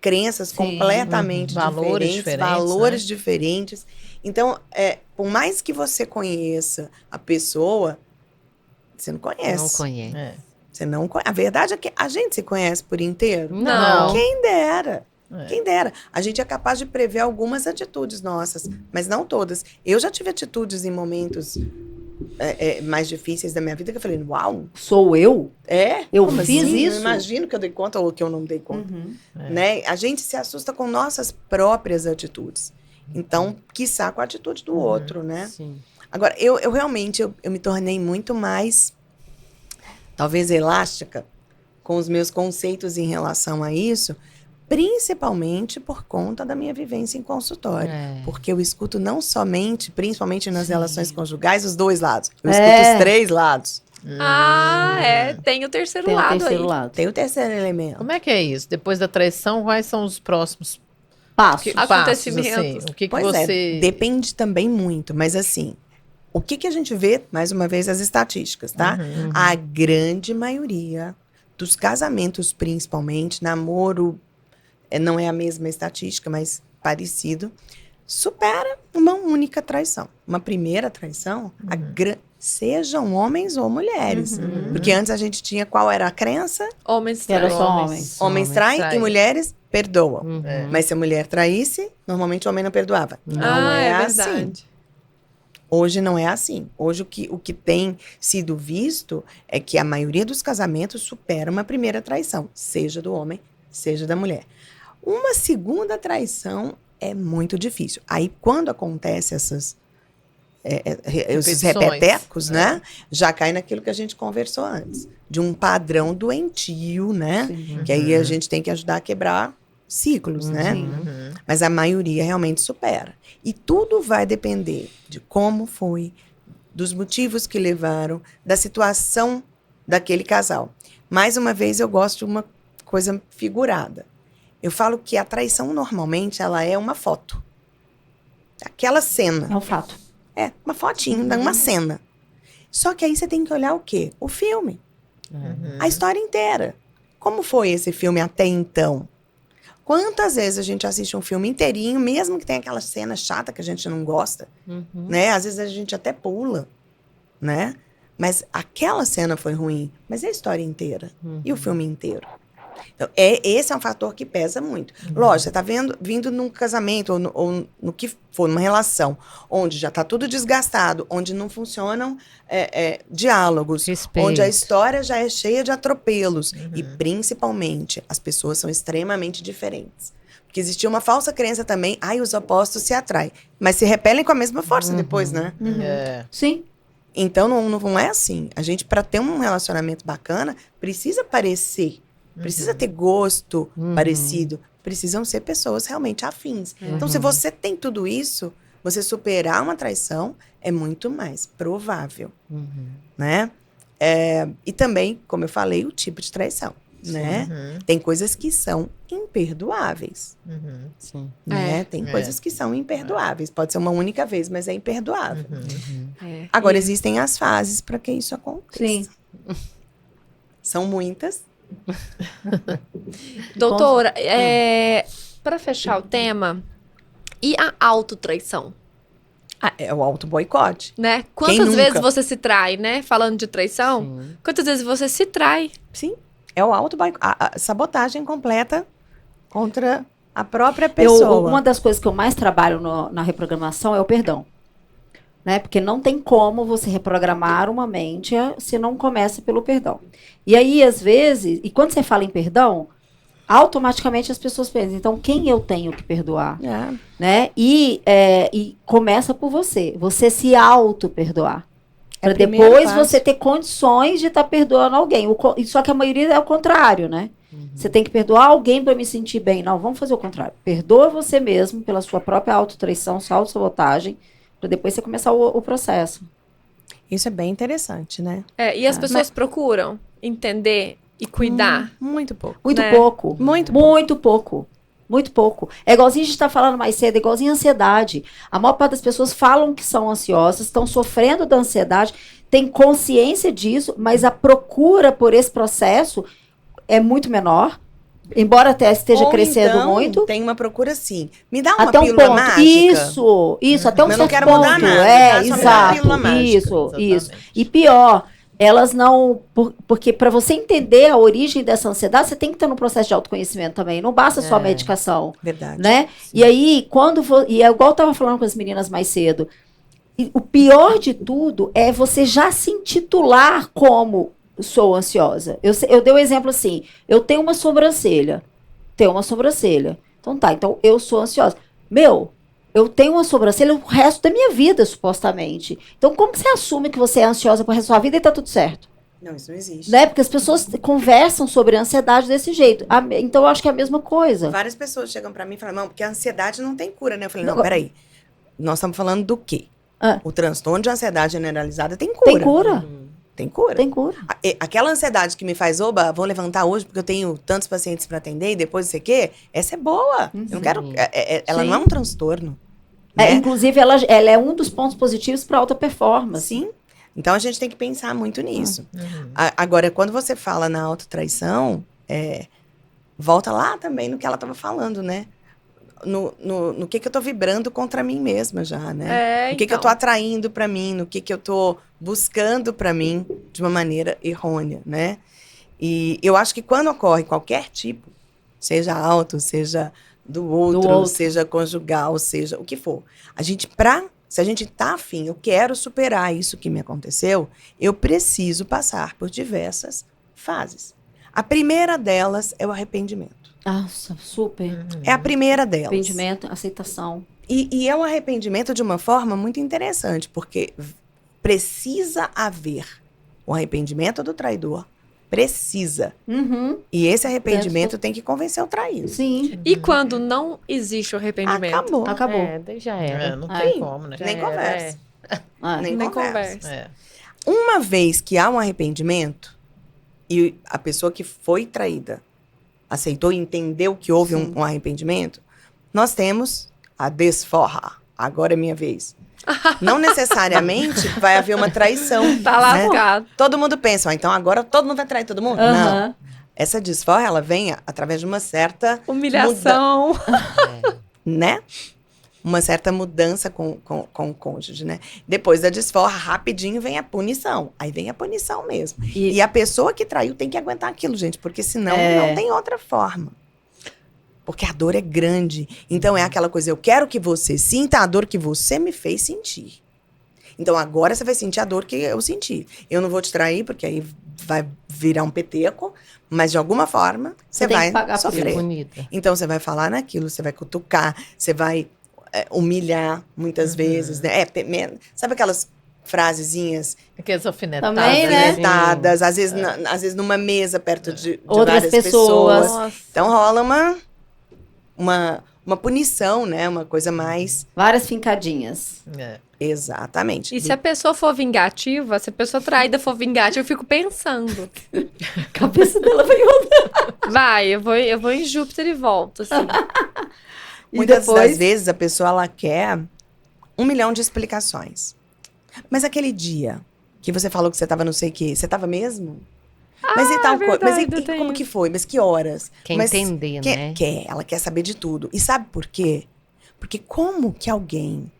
crenças Sim. completamente Valores diferentes, diferentes, valores diferentes. Então, por mais que você conheça a pessoa, você não conhece. Não conhece. É. Você não conhece. A verdade é que a gente se conhece por inteiro. Não. Quem dera. É. Quem dera. A gente é capaz de prever algumas atitudes nossas, mas não todas. Eu já tive atitudes em momentos mais difíceis da minha vida que eu falei, uau, Sou eu? Eu como fiz assim? isso? Não imagino que eu dei conta ou que eu não dei conta. Uhum. Né? A gente se assusta com nossas próprias atitudes. Então, quiçá com a atitude do outro, né? Sim. Agora, eu realmente eu me tornei muito mais, talvez, elástica com os meus conceitos em relação a isso, principalmente por conta da minha vivência em consultório. É. Porque eu escuto não somente, principalmente nas Sim. relações conjugais, os dois lados. Eu É. escuto os três lados. Tem o terceiro Tem o lado terceiro aí. lado. Tem o terceiro elemento. Como é que é isso? Depois da traição, quais são os próximos Passo. passos? Acontecimentos. Assim? O que Pois você... depende também muito, mas assim, o que a gente vê, mais uma vez, as estatísticas, tá? Uhum. A grande maioria dos casamentos, principalmente, namoro, não é a mesma estatística, mas parecido, supera uma única traição. Uma primeira traição, sejam homens ou mulheres. Porque antes a gente tinha qual era a crença? Homens Que era traem. só homens. Homens traem traem. e mulheres perdoam. Uhum. Mas se a mulher traísse, normalmente o homem não perdoava. Não é assim. Verdade. Hoje não é assim. Hoje o que tem sido visto é que a maioria dos casamentos supera uma primeira traição, seja do homem, seja da mulher. Uma segunda traição é muito difícil. Aí, quando acontece esses Repetições. repetecos, né? Já cai naquilo que a gente conversou antes. De um padrão doentio, né? Sim. Que aí a gente tem que ajudar a quebrar ciclos, né? Uhum. Mas a maioria realmente supera. E tudo vai depender de como foi, dos motivos que levaram, da situação daquele casal. Mais uma vez, eu gosto de uma coisa figurada. Eu falo que a traição, normalmente, ela é uma foto. Aquela cena. É um fato. É, uma fotinho, uma cena. Só que aí você tem que olhar o quê? O filme. A história inteira. Como foi esse filme até então? Quantas vezes a gente assiste um filme inteirinho, mesmo que tenha aquela cena chata que a gente não gosta, né? Às vezes a gente até pula, né? Mas aquela cena foi ruim. Mas e a história inteira? E o filme inteiro? Então, esse é um fator que pesa muito. Lógico, você está vindo num casamento ou no que for, numa relação, onde já está tudo desgastado, onde não funcionam diálogos, Respeito. onde a história já é cheia de atropelos. E, principalmente, as pessoas são extremamente diferentes. Porque existia uma falsa crença também, os opostos se atraem. Mas se repelem com a mesma força depois, né? É. Sim. Então, não é assim. A gente, para ter um relacionamento bacana, precisa parecer. Precisa ter gosto parecido. Precisam ser pessoas realmente afins. Então, se você tem tudo isso, você superar uma traição é muito mais provável, né? E também, como eu falei, o tipo de traição, né? Tem coisas que são imperdoáveis, Sim. né? Tem coisas que são imperdoáveis. Pode ser uma única vez, mas é imperdoável. É. Agora, existem as fases para que isso aconteça. Sim. São muitas. Doutora, para fechar o tema, e a autotraição, É o auto-boicote. né? Quem Quantas nunca? vezes você se trai, né? Falando de traição, Sim. quantas vezes você se trai? Sim, é o auto-boicote. A sabotagem completa contra a própria pessoa. Uma das coisas que eu mais trabalho na reprogramação é o perdão. Né? Porque não tem como você reprogramar uma mente se não começa pelo perdão. E aí, às vezes, e quando você fala em perdão, automaticamente as pessoas pensam, então quem eu tenho que perdoar? É. Né? E começa por você se auto-perdoar. É Para o primeiro depois passo. você ter condições de estar perdoando alguém. Só que a maioria é o contrário, né? Você tem que perdoar alguém para me sentir bem. Não, vamos fazer o contrário. Perdoa você mesmo pela sua própria autotraição, sua autossabotagem, Para depois você começar o processo. Isso é bem interessante, né? E as pessoas procuram entender e cuidar. Muito pouco. Muito Né? pouco. Muito Muito pouco. Muito pouco. É igualzinho a gente está falando mais cedo, é igualzinho a ansiedade. A maior parte das pessoas falam que são ansiosas, estão sofrendo da ansiedade, têm consciência disso, mas a procura por esse processo é muito menor, embora até esteja Ou crescendo então, muito. tem uma procura assim. Me dá uma Até um pílula ponto. mágica. Isso, até um Eu não certo quero ponto. mudar nada, É, tá? Só me dá a exato. pílula mágica. Isso. Exatamente. E pior, elas não. Porque para você entender a origem dessa ansiedade, você tem que estar no processo de autoconhecimento também. Não basta só a medicação. Verdade. Né? E aí, e é igual eu estava falando com as meninas mais cedo, o pior de tudo é você já se intitular como sou ansiosa. Eu dei um exemplo assim, eu tenho uma sobrancelha. Então tá, então eu sou ansiosa. Eu tenho uma sobrancelha o resto da minha vida, supostamente. Então como que você assume que você é ansiosa pro resto da sua vida e tá tudo certo? Não, isso não existe. Né? Porque as pessoas conversam sobre ansiedade desse jeito. Então eu acho que é a mesma coisa. Várias pessoas chegam pra mim e falam, não, porque a ansiedade não tem cura, né? Eu falei, não, Não. peraí. Nós estamos falando do quê? Ah. O transtorno de ansiedade generalizada tem cura. Tem cura? Tem cura. Tem cura. Aquela ansiedade que me faz, oba, vou levantar hoje porque eu tenho tantos pacientes pra atender e depois não sei o quê, essa é boa. Eu não quero. Ela Sim. não é um transtorno. Né? Inclusive, ela é um dos pontos positivos para alta performance. Sim. Então a gente tem que pensar muito nisso. Uhum. Agora, quando você fala na autotraição, volta lá também no que ela estava falando, né? No que eu tô vibrando contra mim mesma já, né? No que eu tô atraindo pra mim, no que eu tô buscando pra mim de uma maneira errônea, né? E eu acho que quando ocorre qualquer tipo, seja auto, seja do outro, seja conjugal, seja o que for, se a gente tá afim, eu quero superar isso que me aconteceu, eu preciso passar por diversas fases. A primeira delas é o arrependimento. Nossa, super. É a primeira delas. Arrependimento, aceitação. E é um arrependimento de uma forma muito interessante, porque precisa haver o arrependimento do traidor. Precisa. Uhum. E esse arrependimento tem que convencer o traído. Sim. E quando não existe o arrependimento? Acabou. Acabou. Daí já era. Não É. tem como, né? Nem conversa. Nem Nem conversa. conversa. Uma vez que há um arrependimento e a pessoa que foi traída aceitou e entendeu que houve um arrependimento, nós temos a desforra. Agora é minha vez. Não necessariamente vai haver uma traição. Tá lascado. Todo mundo pensa, então agora todo mundo vai trair todo mundo? Não. Essa desforra, ela vem através de uma certa Humilhação. né? Uma certa mudança com o cônjuge, né? Depois da desforra, rapidinho vem a punição. Aí vem a punição mesmo. E a pessoa que traiu tem que aguentar aquilo, gente, porque senão não tem outra forma. Porque a dor é grande. Então é aquela coisa, eu quero que você sinta a dor que você me fez sentir. Então agora você vai sentir a dor que eu senti. Eu não vou te trair, porque aí vai virar um peteco, mas de alguma forma você tem vai que pagar por sofrer. Bonita. Então você vai falar naquilo, você vai cutucar, você vai humilhar muitas vezes, né? Sabe aquelas frasezinhas Aqueles alfinetados. Também, né? alfinetadas, às vezes numa mesa perto de Outras várias pessoas. Nossa. Então rola uma punição, né? Uma coisa mais... Várias fincadinhas. É. Exatamente. E se a pessoa for vingativa, se a pessoa traída for vingativa, eu fico pensando. A cabeça dela vai rodar. Vai, eu vou em Júpiter e volto, assim. Muitas depois? das vezes a pessoa ela quer 1 milhão de explicações. Mas aquele dia que você falou que você estava não sei o quê, você estava mesmo? Mas e tal coisa? Mas verdade, tem como isso. que foi? Mas que horas? Quer Mas entender, né? ela quer saber de tudo. E sabe por quê? Porque como que alguém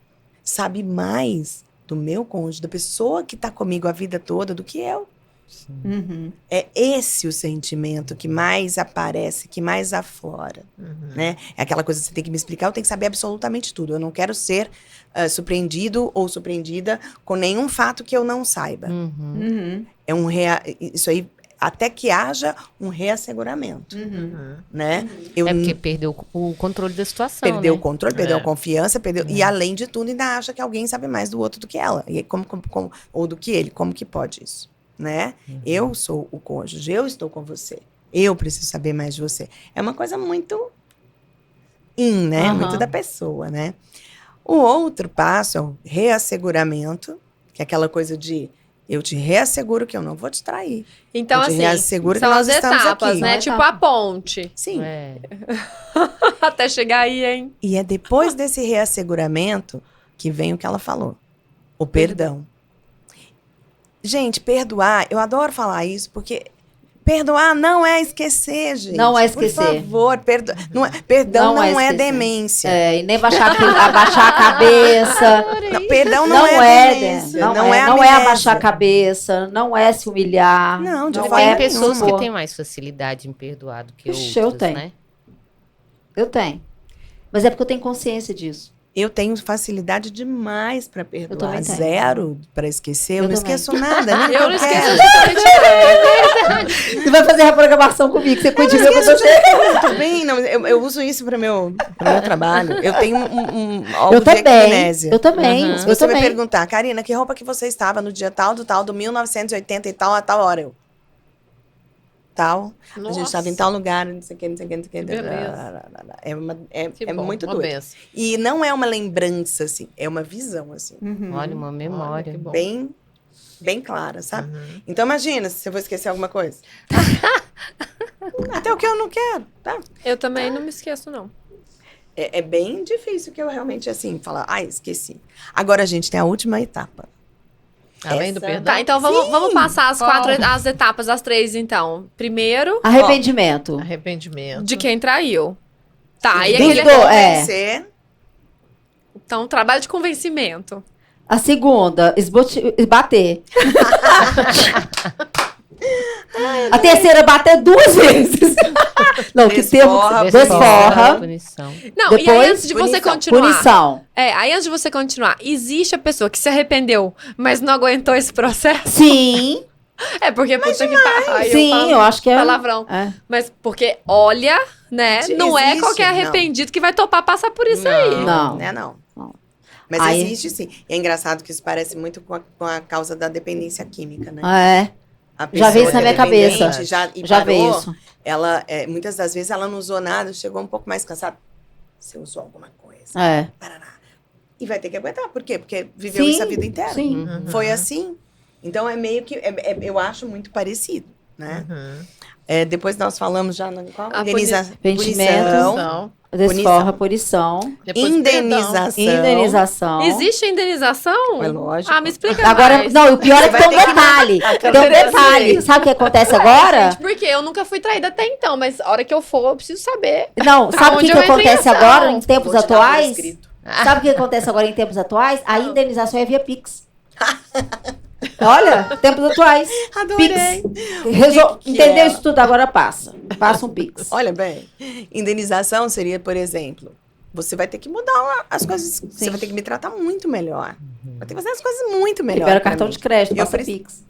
sabe mais do meu cônjuge, da pessoa que tá comigo a vida toda, do que eu? Uhum. É esse o sentimento que mais aparece, que mais aflora, né? É aquela coisa que você tem que me explicar, eu tenho que saber absolutamente tudo. Eu não quero ser surpreendido ou surpreendida com nenhum fato que eu não saiba. Uhum. Isso aí, até que haja um reasseguramento, né? É porque perdeu o controle da situação, Perdeu o né? controle, perdeu a confiança, e além de tudo ainda acha que alguém sabe mais do outro do que ela, e ou do que ele, como que pode isso, né? Eu sou o cônjuge, eu estou com você, eu preciso saber mais de você. É uma coisa muito né? Aham. Muito da pessoa, né? O outro passo é o reasseguramento, que é aquela coisa de eu te reasseguro que eu não vou te trair. Então, Eu te assim, reasseguro que são nós as estamos etapas, aqui. né? São Tipo etapas. a ponte. Sim. É. Até chegar aí, hein? E é depois desse reasseguramento que vem o que ela falou. O perdão. Gente, perdoar, eu adoro falar isso, porque perdoar não é esquecer, gente. Não é esquecer. Por favor, perdão Não é não é esquecer. demência. E nem abaixar a cabeça. Não, perdão Não, não, é, demência. não, Não é, é não é amnésia. abaixar a cabeça, não é se humilhar. Não, de não forma Tem é pessoas supor. que têm mais facilidade em perdoar do que Ixi, eu outras, tenho. né? Eu tenho. Mas é porque eu tenho consciência disso. Eu tenho facilidade demais para perdoar. também tenho. Zero para esquecer. Eu Eu não também. esqueço nada. Nem Eu que não quero. esqueço absolutamente nada. Você vai fazer reprogramação comigo, você cuide de mim, eu Esqueço você. muito bem. Não, eu uso isso para meu trabalho. Eu tenho algo Eu de também. ectopésia. Eu também. Uhum. Se Eu você me também. perguntar, Karina, que roupa que você estava no dia tal, do 1980 e tal, a tal hora? Eu. Tal. A gente estava em tal lugar, não sei o que, não sei o que, não sei o que. Beleza. Que É bom, muito uma doido. benção. E não é uma lembrança, assim, é uma visão, assim, Uhum. Olha, uma memória. que bom. bem clara, sabe? Uhum. Então imagina se eu vou esquecer alguma coisa. Até o que eu não quero, tá? Eu também não me esqueço, não. É bem difícil que eu realmente, assim, falar, esqueci. Agora, a gente tem a última etapa. Além do Essa- perdão. Tá, então vamos passar as Qual? as etapas, as 3, então. Primeiro, Arrependimento. Arrependimento. de quem traiu. Tá, e Dos aquele... dois. Convencer. Então, trabalho de convencimento. A segunda, bater. A terceira, bater 2 vezes. Não, que termo. Desforra, Desforra. Punição. Não, e aí Depois, antes de você punição. continuar... Punição. Aí antes de você continuar, existe a pessoa que se arrependeu, mas não aguentou esse processo? Sim. É porque puta que pariu. Sim, eu acho que é. Palavrão. É. Mas porque, olha, né? Não é Existe, qualquer não. arrependido que vai topar passar por isso aí. Não. Né, não. Não. Mas Aí- existe sim. E é engraçado que isso parece muito com a causa da dependência química, né? A Já veio pessoa isso na que é minha cabeça. dependente, Já parou, veio isso. Ela, muitas das vezes, ela não usou nada, chegou um pouco mais cansada. Você usou alguma coisa. É. Paraná. E vai ter que aguentar. Por quê? Porque viveu Sim, isso a vida inteira. Sim. Uhum. Foi assim. Então, é meio que... eu acho muito parecido, né? Uhum. Depois nós falamos já na qual? A Punição. Então, Desforra, punição. depois o perdão. Indenização. Indenização. Existe indenização? É lógico. Ah, me explica Agora, mais. não, o pior é Você que vai tem um ter que- detalhe. Tem um quero detalhe. Sabe o que acontece agora? Gente, porque eu nunca fui traída até então, mas a hora que eu for, eu preciso saber. Não, sabe o Aonde que eu entro em acontece ação? agora em tempos Vou te dar por atuais? escrito. Sabe o que acontece agora em tempos atuais? A indenização é via Pix. Olha, tempos atuais. Adorei. que Entendeu é? isso tudo? Agora passa. Passa um Pix. Olha bem, indenização seria, por exemplo, você vai ter que mudar as coisas, você vai ter que me tratar muito melhor. Vai ter que fazer as coisas muito melhor. Libera pra cartão mim. de crédito, Eu passa preciso- Pix.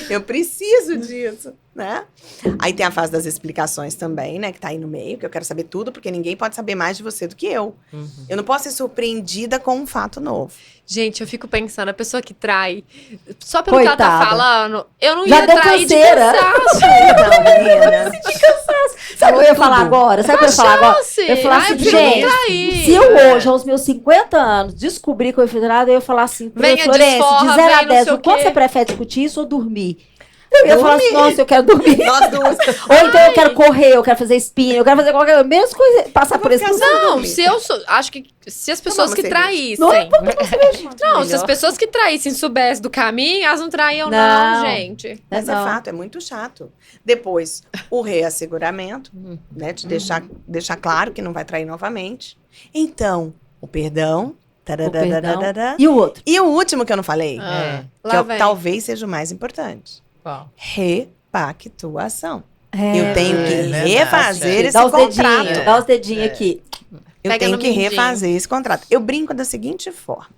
Eu preciso disso, né? Aí tem a fase das explicações também, né? Que tá aí no meio, que eu quero saber tudo, porque ninguém pode saber mais de você do que eu. Eu não posso ser surpreendida com um fato novo. Gente, eu fico pensando, a pessoa que trai, só pelo que ela Coitada. tá falando, eu não Já ia deu trair de canseira. cansaço. Não, menina. Sabe o que eu ia falar agora? Sabe o que eu ia falar agora? Chance. Eu ia falar assim, eu prefiro não gente, trair. se eu hoje, aos meus 50 anos, descobrir que eu fui filtrada, eu ia falar assim, Venha, Florencio, desforra, de 0 a vem, não 10, sei o o quanto quê. você prefere discutir isso ou dormir? Eu ia falar assim, nossa, eu quero dormir. Nós duas. Ou então eu quero correr, eu quero fazer spinning, eu quero fazer qualquer menos coisa, passar por esse ficar processo. Não, dormir. se eu sou, acho que se as pessoas uma que cerveja. traíssem. Não é Não, se as Melhor. pessoas que traíssem soubessem do caminho, elas não traíam, não, Não. gente. Mas é Não. fato, é muito chato. Depois, o reasseguramento, né? Te deixar claro que não vai trair novamente. Então, o perdão. Tarararararara. E o outro? E o último que eu não falei, Ah, Lá que vem. talvez seja o mais importante. qual? Repactuação. É. Eu tenho que verdade. refazer esse Dá os contrato. dedinhos, dá os dedinhos aqui. Eu Pega tenho no que mindinho. refazer esse contrato. Eu brinco da seguinte forma.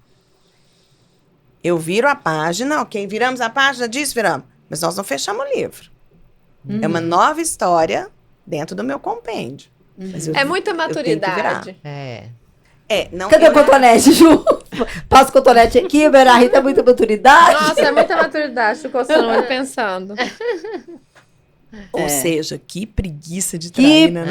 Eu viro a página, ok? Viramos a página, viramos. Mas nós não fechamos o livro. É uma nova história dentro do meu compêndio. Mas eu- É muita tenho que maturidade. não, Cadê eu- o cotonete, Ju? Passa o cotonete aqui, Bera Rita, é muita maturidade. Nossa, é muita maturidade. Tô coçando o olho pensando. Ou seja, que preguiça de Que trair, né?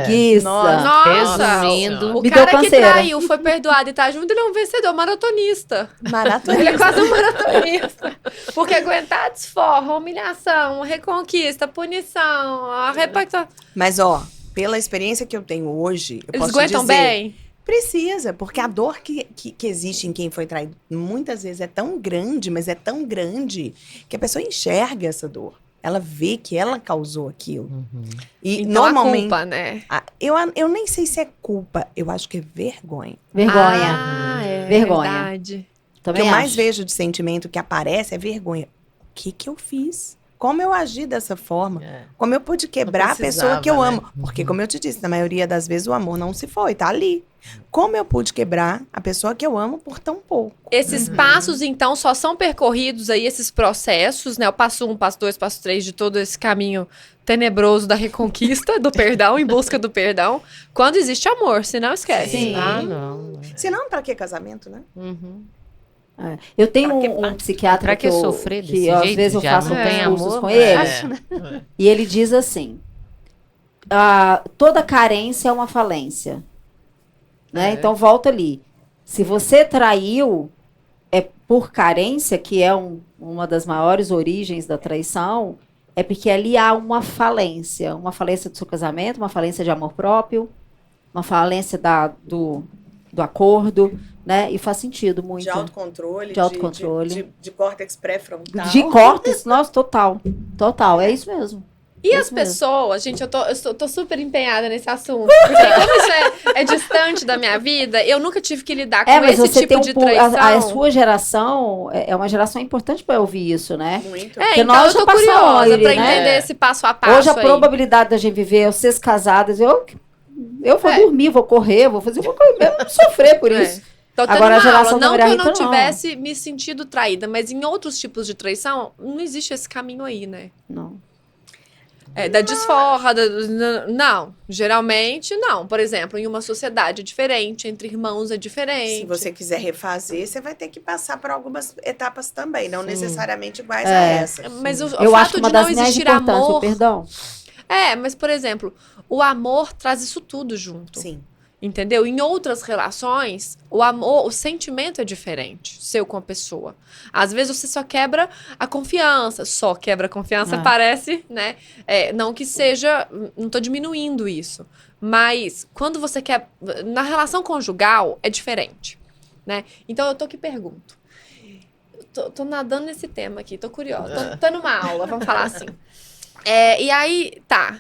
preguiça. Nossa! Resumindo, O Me cara deu que canseira. traiu, foi perdoado e tá junto, ele é um vencedor, maratonista. Ele é Maratonista. quase um maratonista. Porque aguentar desforra, humilhação, reconquista, punição, a repactação. Mas, ó, pela experiência que eu tenho hoje, eu Eles posso aguentam dizer, bem? precisa, porque a dor que existe em quem foi traído muitas vezes é tão grande, mas é tão grande que a pessoa enxerga essa dor. Ela vê que ela causou aquilo. E Então normalmente. a culpa, né? Eu nem sei se é culpa, eu acho que é vergonha. Vergonha. Ah, é Vergonha. verdade. O que Também eu mais acho. vejo de sentimento que aparece é vergonha. O que eu fiz? Como eu agi dessa forma? Como eu pude quebrar a pessoa que eu precisava, amo? Porque, como eu te disse, na maioria das vezes o amor não se foi, tá ali. Como eu pude quebrar a pessoa que eu amo por tão pouco? Esses passos, então, só são percorridos aí, esses processos, né? O passo 1, passo 2, passo 3 de todo esse caminho tenebroso da reconquista, do perdão, em busca do perdão, quando existe amor, se não esquece. Sim. Ah, não. Senão, pra que casamento, né? Uhum. É. Eu tenho Pra que um psiquiatra Pra que que, sofrer que desse às jeito? vezes eu Já faço não tem cursos amor, com mas ele. acho, E ele diz assim: toda carência é uma falência. Né? É. Então volta ali. Se você traiu, é por carência, que é uma das maiores origens da traição, é porque ali há uma falência do seu casamento, uma falência de amor próprio, uma falência do acordo, né? E faz sentido muito. De autocontrole. De autocontrole. De córtex pré-frontal. De cortes, nossa, total. Total, é isso mesmo. E as Isso mesmo. pessoas, gente, eu tô super empenhada nesse assunto. Porque como isso é distante da minha vida, eu nunca tive que lidar com Mas esse você tipo tem de traição. a sua geração é uma geração importante para ouvir isso, né? Muito. É, Porque então nós eu já tô curiosa passamos ele, pra né? entender esse passo a passo Hoje a aí. probabilidade da gente viver, vocês casadas, eu vou É. dormir, vou correr, vou fazer uma coisa, eu não sofrer por É. isso. Então, tendo Agora, a uma geração aula, da não que Maria eu não Rita, não. tivesse me sentido traída, mas em outros tipos de traição, não existe esse caminho aí, né? Não. Da desforra, não. Geralmente, não. Por exemplo, em uma sociedade é diferente, entre irmãos é diferente. Se você quiser refazer, você vai ter que passar por algumas etapas também, não necessariamente iguais a É. essa. Mas o Eu acho fato que uma de não das mais existir importantes, o amor... perdão. Mas, por exemplo, o amor traz isso tudo junto. Sim. Entendeu? Em outras relações, o amor, o sentimento é diferente, seu com a pessoa. Às vezes você só quebra a confiança. Só quebra a confiança, parece, né? Não que seja. Não tô diminuindo isso. Mas quando você quer. Na relação conjugal, é diferente. Né? Então eu tô que pergunto. Tô nadando nesse tema aqui, tô curiosa. Tô numa aula, vamos falar assim. E aí, tá.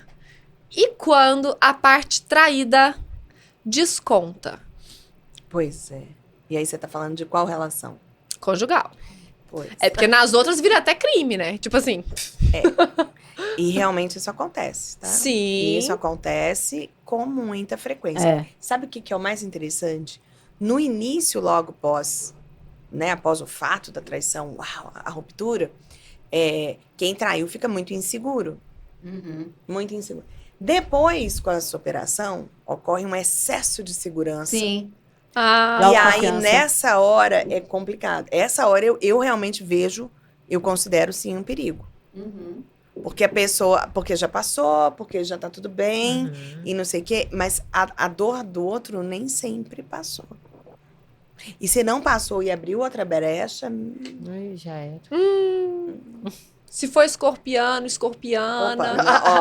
E quando a parte traída desconta? Pois é. E aí você tá falando de qual relação? Conjugal. Pois. Porque nas outras vira até crime, né? Tipo assim. E realmente isso acontece, tá? Sim. E isso acontece com muita frequência. É. Sabe o que é o mais interessante? No início, logo após o fato da traição, a ruptura, quem traiu fica muito inseguro. Muito inseguro. Depois, com a superação, ocorre um excesso de segurança. Sim. Ah, Dá E aí, confiança. nessa hora, é complicado. Essa hora, eu realmente vejo, eu considero, sim, um perigo. Porque a pessoa, porque já passou, porque já tá tudo bem, e não sei o quê. Mas a dor do outro nem sempre passou. E se não passou e abriu outra brecha, Ai, já era. se for escorpiano, escorpiana.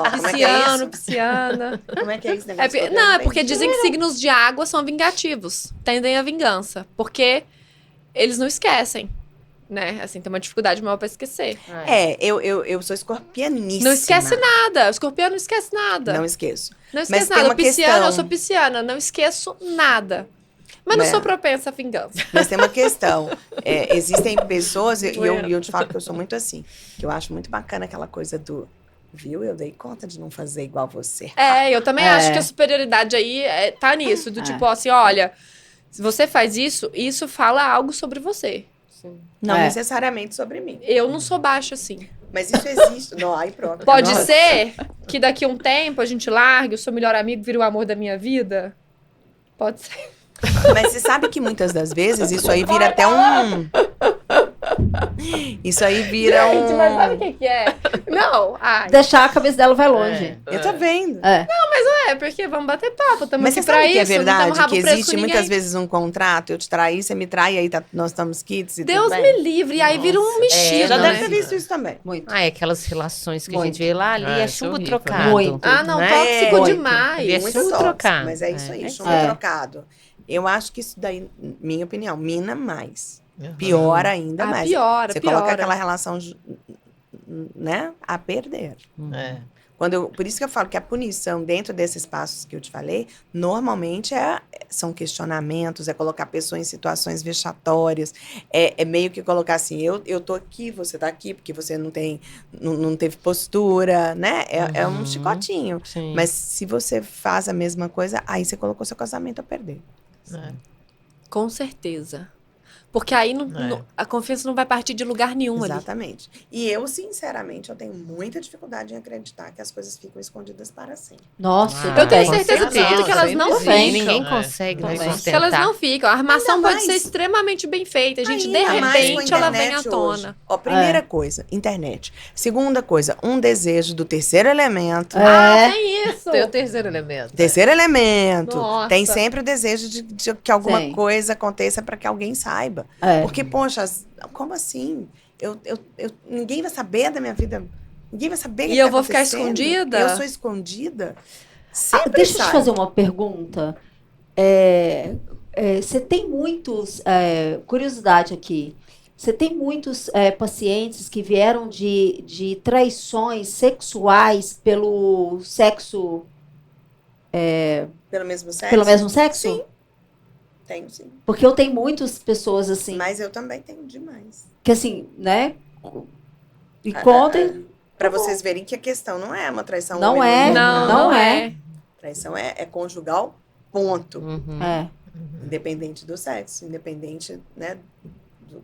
como é que é Pisciano, isso? pisciana. Como é que é esse negócio? Não, é porque dizem que signos de água são vingativos. Tendem à vingança. Porque eles não esquecem. Né? Assim, tem uma dificuldade maior pra esquecer. Eu sou escorpianíssima. Não esquece nada. O escorpiano não esquece nada. Não esqueço. Não Mas esquece tem nada. uma O pisciano, eu questão. sou pisciana. Não esqueço nada. Mas não É. sou propensa à vingança. Mas tem uma questão. Existem pessoas, e eu te falo que eu sou muito assim, que eu acho muito bacana aquela coisa do, viu, eu dei conta de não fazer igual você. Eu também acho que a superioridade aí tá nisso. Do tipo assim, olha, se você faz isso, isso fala algo sobre você. Não É. necessariamente sobre mim. Eu não sou baixa assim. Mas isso existe. Não, aí pronto. Pode Nossa. ser que daqui a um tempo a gente largue, o seu melhor amigo vira o amor da minha vida? Pode ser. Mas você sabe que muitas das vezes isso aí vira até um... Isso aí vira Gente, mas sabe o que é? Não, Deixar a cabeça dela vai longe. Eu tô vendo. porque vamos bater papo, estamos Mas aqui você pra sabe isso. que é não tamo verdade, rabo que preso existe com muitas ninguém. vezes um contrato, eu te traí, você me trai, aí nós estamos quites e Deus tudo bem? me livre, e aí vira um mexido, Já né? deve ter visto isso também. Muito. Ah, é aquelas relações que a Muito. gente vê lá ali, Ah, é isso é chumbo horrível, né? trocado. Muito. Ah, não, né? tóxico Muito. demais. É Muito chumbo tóxico, trocado. mas é isso aí, É. chumbo É. trocado. Eu acho que isso daí, minha opinião, mina mais. Uhum. Piora ainda Ah, mais. piora, Você piora. coloca aquela relação, né, a perder. É. Por isso que eu falo que a punição dentro desses passos que eu te falei, normalmente são questionamentos, é colocar a pessoa em situações vexatórias, é meio que colocar assim, eu tô aqui, você tá aqui, porque você não teve postura, né? É um Uhum. chicotinho. Sim. Mas se você faz a mesma coisa, aí você colocou seu casamento a perder. É. Com certeza. Porque aí a confiança não vai partir de lugar nenhum ali. Exatamente. E eu, sinceramente, eu tenho muita dificuldade em acreditar que as coisas ficam escondidas para sempre. Nossa, Ah, Eu tenho também. certeza absoluta que elas não ficam. Ninguém É. consegue Também. né, Que sustentar. elas não ficam. A armação Ainda pode ser mais- extremamente bem feita. A gente, de Ainda mais com a repente, ela vem à internet tona. hoje. Ó, primeira coisa, internet. Segunda coisa, um desejo do terceiro elemento. É. Tem isso! Tem o terceiro elemento. Terceiro elemento. Nossa. Tem sempre o desejo de que alguma Tem. coisa aconteça para que alguém saiba. É. Porque, poxa, como assim? Ninguém vai saber da minha vida. Ninguém vai saber o que E eu tá vou ficar acontecendo. escondida? Eu sou escondida? Sempre Deixa eu sai. te fazer uma pergunta. Você tem muitos. Curiosidade aqui. Você tem muitos pacientes que vieram de traições sexuais pelo sexo. Pelo mesmo sexo? Pelo mesmo sexo? Sim. Tenho, sim. Porque eu tenho muitas pessoas assim, Mas eu também tenho demais. que assim, né? E contem. Para vocês verem que a questão não é uma traição. Não homem é, mulher. não é. Traição é conjugal, ponto. Uhum. É. Independente do sexo, independente, né,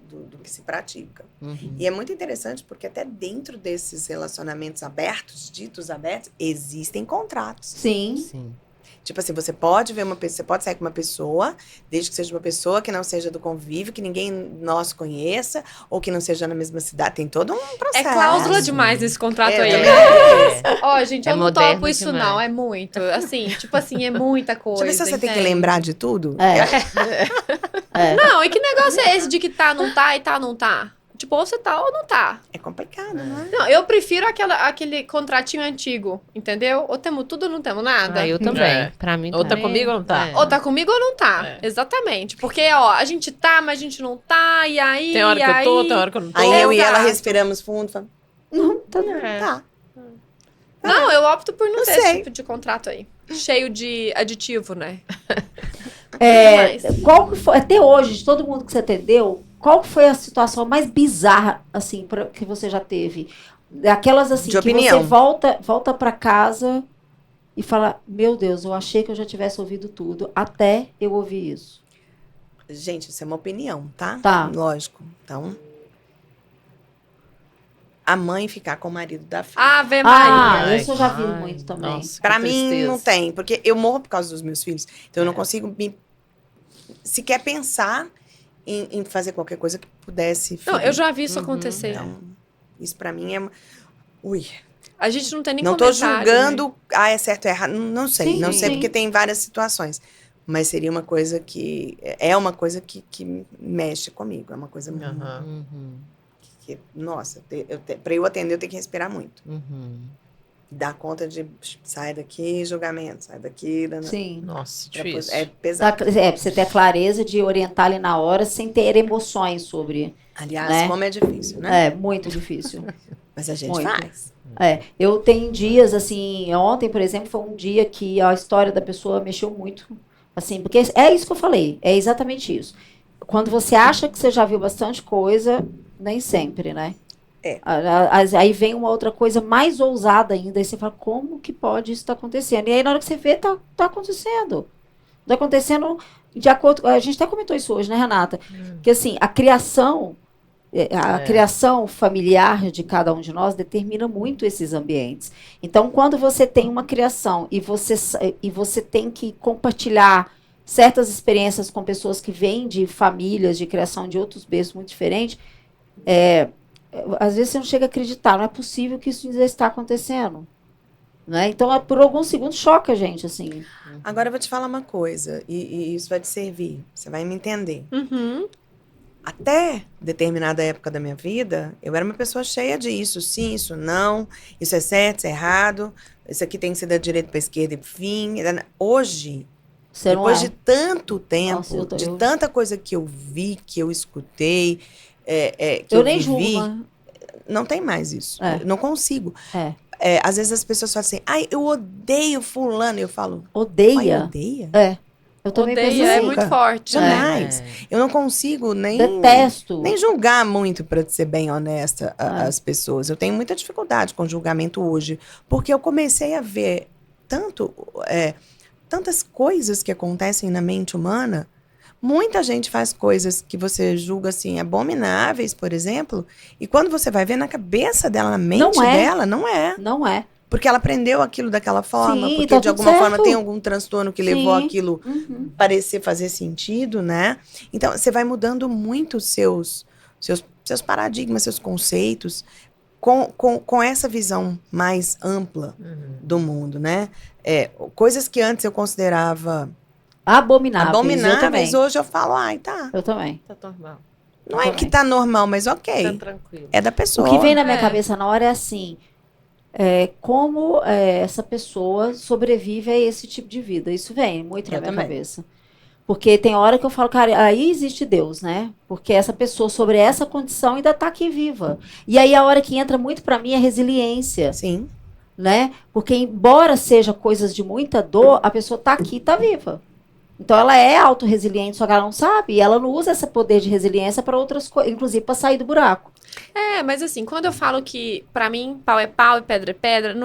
do que se pratica. Uhum. E é muito interessante porque até dentro desses relacionamentos abertos, ditos abertos, existem contratos. Sim. Sim. Tipo assim, você pode ver uma pessoa, você pode sair com uma pessoa, desde que seja uma pessoa que não seja do convívio, que ninguém nosso conheça, ou que não seja na mesma cidade. Tem todo um É processo. cláusula demais esse contrato Eu aí. também Ó, gente, É eu não moderno topo isso demais. não. É muito. Assim, tipo assim, é muita coisa. Deixa eu ver se você tem que entende? lembrar de tudo. Não, e que negócio é esse de que tá, não tá e tá, não tá? Tipo, ou você tá ou não tá. É complicado, não é? Não, eu prefiro aquele contratinho antigo, entendeu? Ou temos tudo ou não temos nada. Ah, eu também. É. Pra mim Ou tá também. comigo ou não tá? Ou tá comigo ou não tá. É. Exatamente. Porque, ó, a gente tá, mas a gente não tá, e aí... Tem hora e que eu tô, aí... tem hora que eu não tô. Aí eu e ela Exato. respiramos fundo, falamos, Não, tá tá. Não, eu opto por não Eu ter sei. esse tipo de contrato aí. Cheio de aditivo, né? É, Demais. qual que foi, até hoje, de todo mundo que você atendeu, qual que foi a situação mais bizarra, assim, que você já teve? Daquelas, assim, De que opinião. você volta pra casa e fala, meu Deus, eu achei que eu já tivesse ouvido tudo, até eu ouvir isso. Gente, isso é uma opinião, tá? Tá. Lógico. Então, a mãe ficar com o marido da filha. Ave Ah, Maria. isso eu já vi Ai, muito também. Nossa, Pra que mim, tristeza. não tem. Porque eu morro por causa dos meus filhos. Então, eu não É. consigo sequer pensar em fazer qualquer coisa que pudesse... Não, ferir. eu já vi isso Uhum. acontecer. Então, isso pra mim é... Ui, A gente não tem nem não tô comentário, julgando, é certo ou errado, não sei. Sim, não sei, sim. porque tem várias situações. Mas seria uma coisa que... É uma coisa que mexe comigo. É uma coisa Aham. Uhum. que... Nossa, pra eu atender, eu tenho que respirar muito. Uhum. Dar conta de... Sai daqui, julgamento. Sai daqui... Sim. Nossa, pra difícil. É pesado. Pra você ter a clareza de orientar ali na hora sem ter emoções sobre. Aliás, né? como é difícil, né? É, muito difícil. Mas a gente Muito. faz. Eu tenho dias, assim, ontem, por exemplo, foi um dia que a história da pessoa mexeu muito. Assim, porque é isso que eu falei, é exatamente isso. Quando você acha que você já viu bastante coisa, nem sempre, né? É. Aí vem uma outra coisa mais ousada ainda, e você fala, como que pode isso estar acontecendo? E aí, na hora que você vê, tá acontecendo. Tá acontecendo de acordo. A gente até comentou isso hoje, né, Renata? Que assim, a criação familiar de cada um de nós determina muito esses ambientes. Então, quando você tem uma criação e você tem que compartilhar certas experiências com pessoas que vêm de famílias de criação de outros berços muito diferentes, Às vezes você não chega a acreditar, não é possível que isso ainda está acontecendo. Né? Então, por alguns segundos, choca a gente, assim. Agora eu vou te falar uma coisa, e isso vai te servir, você vai me entender. Uhum. Até determinada época da minha vida, eu era uma pessoa cheia de isso sim, isso não, isso é certo, isso é errado, isso aqui tem que ser da direita para esquerda e fim. Hoje, Você não depois é. de tanto tempo, Nossa, de tanta coisa que eu vi, que eu escutei, que Eu eu nem vivi, julgo, mas... não tem mais isso. É. Eu não consigo. É. Às vezes as pessoas falam assim, ai, eu odeio fulano. Eu falo, ai, Odeia. odeia? Eu também Odeia, penso é assim. muito forte. Jamais. Eu não consigo Detesto. nem julgar muito, para ser bem honesta, É. as pessoas. Eu tenho muita dificuldade com julgamento hoje, porque eu comecei a ver tantas coisas que acontecem na mente humana. Muita gente faz coisas que você julga assim abomináveis, por exemplo, e quando você vai ver na cabeça dela, na mente Não é. dela, não é. Não é. Porque ela aprendeu aquilo daquela forma, Sim, porque tá de tudo alguma forma certo. tem algum transtorno que levou Sim. aquilo Uhum. fazer sentido, né? Então, você vai mudando muito os seus paradigmas, seus conceitos, com essa visão mais ampla do mundo, né? Coisas que antes eu considerava Abomináveis. Eu também. abomináveis, hoje eu falo, ai, tá. Eu também. Tá normal. Não é também. que tá normal, mas ok. Tá tranquilo. É da O pessoa. que vem na minha É. cabeça na hora é assim, como essa pessoa sobrevive a esse tipo de vida. Isso vem muito na Eu minha também. cabeça. Porque tem hora que eu falo, cara, aí existe Deus, né? Porque essa pessoa sobre essa condição ainda tá aqui viva. E aí a hora que entra muito pra mim é resiliência, Sim. né? Porque embora seja coisas de muita dor, a pessoa tá aqui, tá viva. Então ela é autorresiliente, só que ela não sabe. E ela não usa esse poder de resiliência para outras coisas, inclusive para sair do buraco. Mas assim, quando eu falo que, pra mim, pau é pau e pedra é pedra,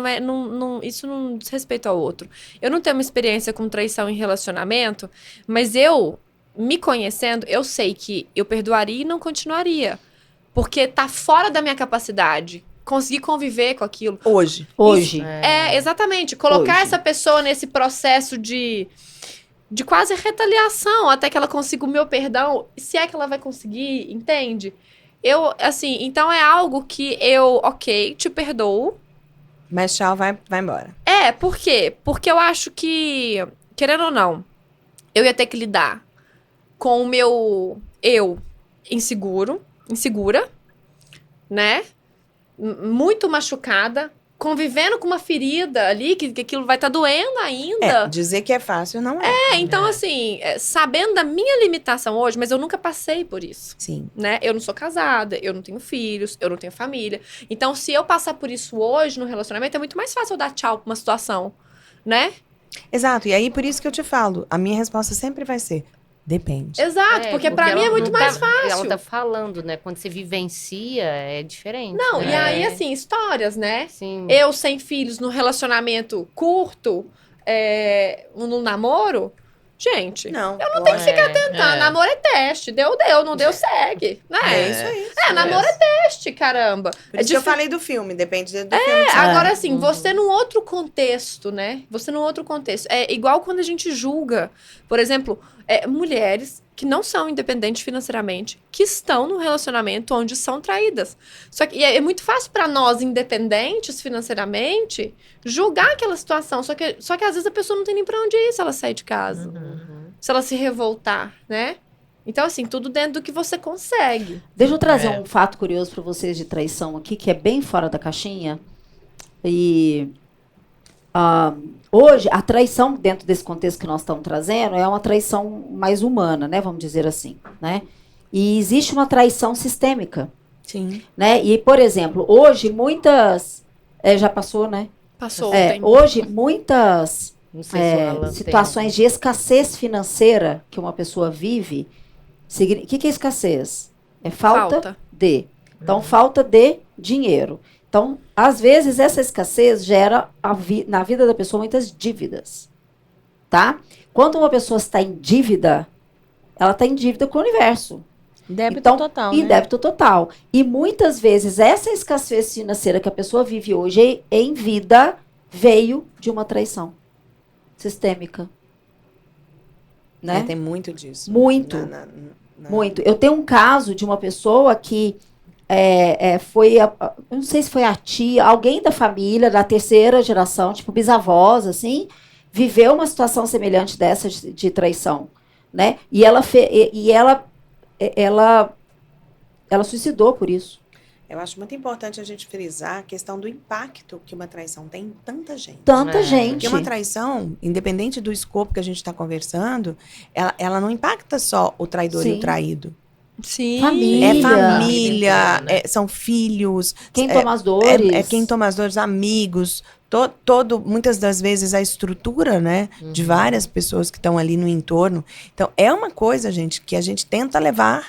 isso não diz respeito ao outro. Eu não tenho uma experiência com traição em relacionamento, mas eu, me conhecendo, eu sei que eu perdoaria e não continuaria. Porque tá fora da minha capacidade conseguir conviver com aquilo. Hoje. Hoje. Exatamente. Colocar Hoje. essa pessoa nesse processo de quase retaliação até que ela consiga o meu perdão, se é que ela vai conseguir, entende? Então é algo que ok, te perdoo. Mas tchau, vai embora. Por quê? Porque eu acho que, querendo ou não, eu ia ter que lidar com o meu eu insegura, né? Muito machucada, convivendo com uma ferida ali, que aquilo vai estar doendo ainda. Dizer que é fácil não é. Então, assim, sabendo da minha limitação hoje, mas eu nunca passei por isso, Sim. né? Eu não sou casada, eu não tenho filhos, eu não tenho família. Então, se eu passar por isso hoje no relacionamento, é muito mais fácil eu dar tchau pra uma situação, né? Exato. E aí, por isso que eu te falo, a minha resposta sempre vai ser, depende. Exato, porque pra mim é muito mais fácil. Ela tá falando, né? Quando você vivencia, é diferente. Não, né? e aí, assim, histórias, né? Sim. Eu sem filhos, no relacionamento curto, no namoro, gente... Não. Eu não tenho que ficar tentando. É. Namoro é teste. Deu, não deu, segue. Né? É isso aí. Namoro é teste, caramba. Por isso que eu falei do filme, depende do filme. que você Agora, vê. assim, você num outro contexto, né? Você num outro contexto. É igual quando a gente julga, por exemplo, mulheres que não são independentes financeiramente, que estão num relacionamento onde são traídas. Só que é muito fácil para nós, independentes financeiramente, julgar aquela situação. Só que às vezes a pessoa não tem nem pra onde ir se ela sair de casa. Se ela se revoltar, né? Então, assim, tudo dentro do que você consegue. Deixa eu trazer um fato curioso para vocês de traição aqui, que é bem fora da caixinha. E hoje, a traição, dentro desse contexto que nós estamos trazendo, é uma traição mais humana, né? Vamos dizer assim, né? E existe uma traição sistêmica, Sim. né? E, por exemplo, hoje muitas... já passou, né? Passou o tempo. Hoje, muitas Não sei se o Alan tem. situações de escassez financeira que uma pessoa vive... O que é escassez? É falta de. Então, falta de dinheiro. Então, às vezes, essa escassez gera na vida da pessoa muitas dívidas. Tá? Quando uma pessoa está em dívida, ela está em dívida com o universo. Débito total, Em né? débito total. E muitas vezes, essa escassez financeira que a pessoa vive hoje em vida veio de uma traição sistêmica. Né? Tem muito disso. Muito. Muito. Eu tenho um caso de uma pessoa que eu não sei se foi a tia, alguém da família, da terceira geração, tipo bisavós, assim, viveu uma situação semelhante dessa de traição, né? E ela suicidou por isso. Eu acho muito importante a gente frisar a questão do impacto que uma traição tem em tanta gente. Tanta gente. Porque uma traição, independente do escopo que a gente está conversando, ela não impacta só o traidor e o traído. Sim. Família. É família, Né? São filhos. Quem toma as dores. É quem toma as dores, amigos. Muitas das vezes a estrutura, né? De várias pessoas que estão ali no entorno. Então, é uma coisa, gente, que a gente tenta levar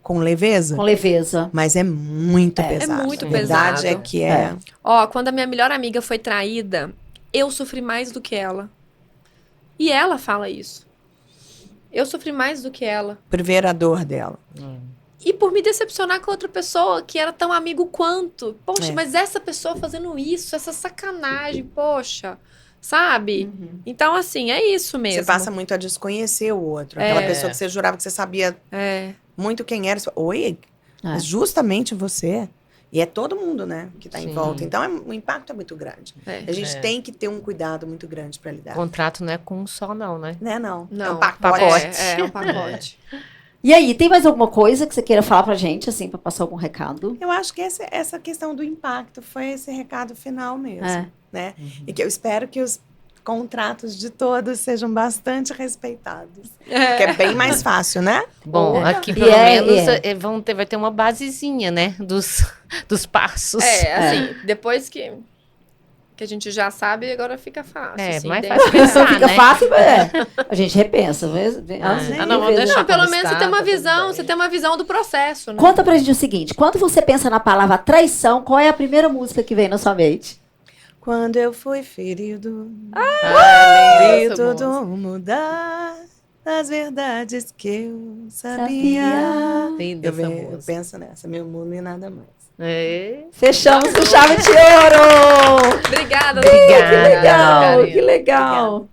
com leveza. Com leveza. Mas é muito pesado. É muito A verdade pesado. é que é. Ó, quando a minha melhor amiga foi traída, eu sofri mais do que ela. E ela fala isso. Eu sofri mais do que ela. Por ver a dor dela. E por me decepcionar com outra pessoa que era tão amigo quanto. Poxa, É. mas essa pessoa fazendo isso, essa sacanagem, poxa. Sabe? Então, assim, é isso mesmo. Você passa muito a desconhecer o outro. Aquela pessoa que você jurava que você sabia muito quem era. Oi, mas justamente você. E é todo mundo, né, que está em Sim. volta. Então, o impacto é muito grande. É. A gente tem que ter um cuidado muito grande para lidar. Contrato não é com um só, não, né? Né, não. Não, É um pacote. É um pacote. E aí, tem mais alguma coisa que você queira falar pra gente, assim, pra passar algum recado? Eu acho que essa questão do impacto foi esse recado final mesmo, né? E que eu espero que os contratos de todos sejam bastante respeitados. Porque é bem mais fácil, né? Bom, aqui pelo menos vai ter uma basezinha, né? Dos passos. Assim, depois que a gente já sabe, agora fica fácil. É, assim, mais de- fácil pensar, Fica né? fácil, a gente repensa. não, vamos deixar Não, pelo como menos está, você tem uma tá tudo visão, bem. você tem uma visão do processo, né? Conta pra gente o seguinte, quando você pensa na palavra traição, qual é a primeira música que vem na sua mente? Quando eu fui ferido, linda vi essa tudo música. mudar das verdades que eu sabia. Linda Eu essa eu música. penso nessa, meu mundo e nada mais. É. Fechamos com chave de ouro! Obrigada, Obrigada, Que legal, Karina. que legal.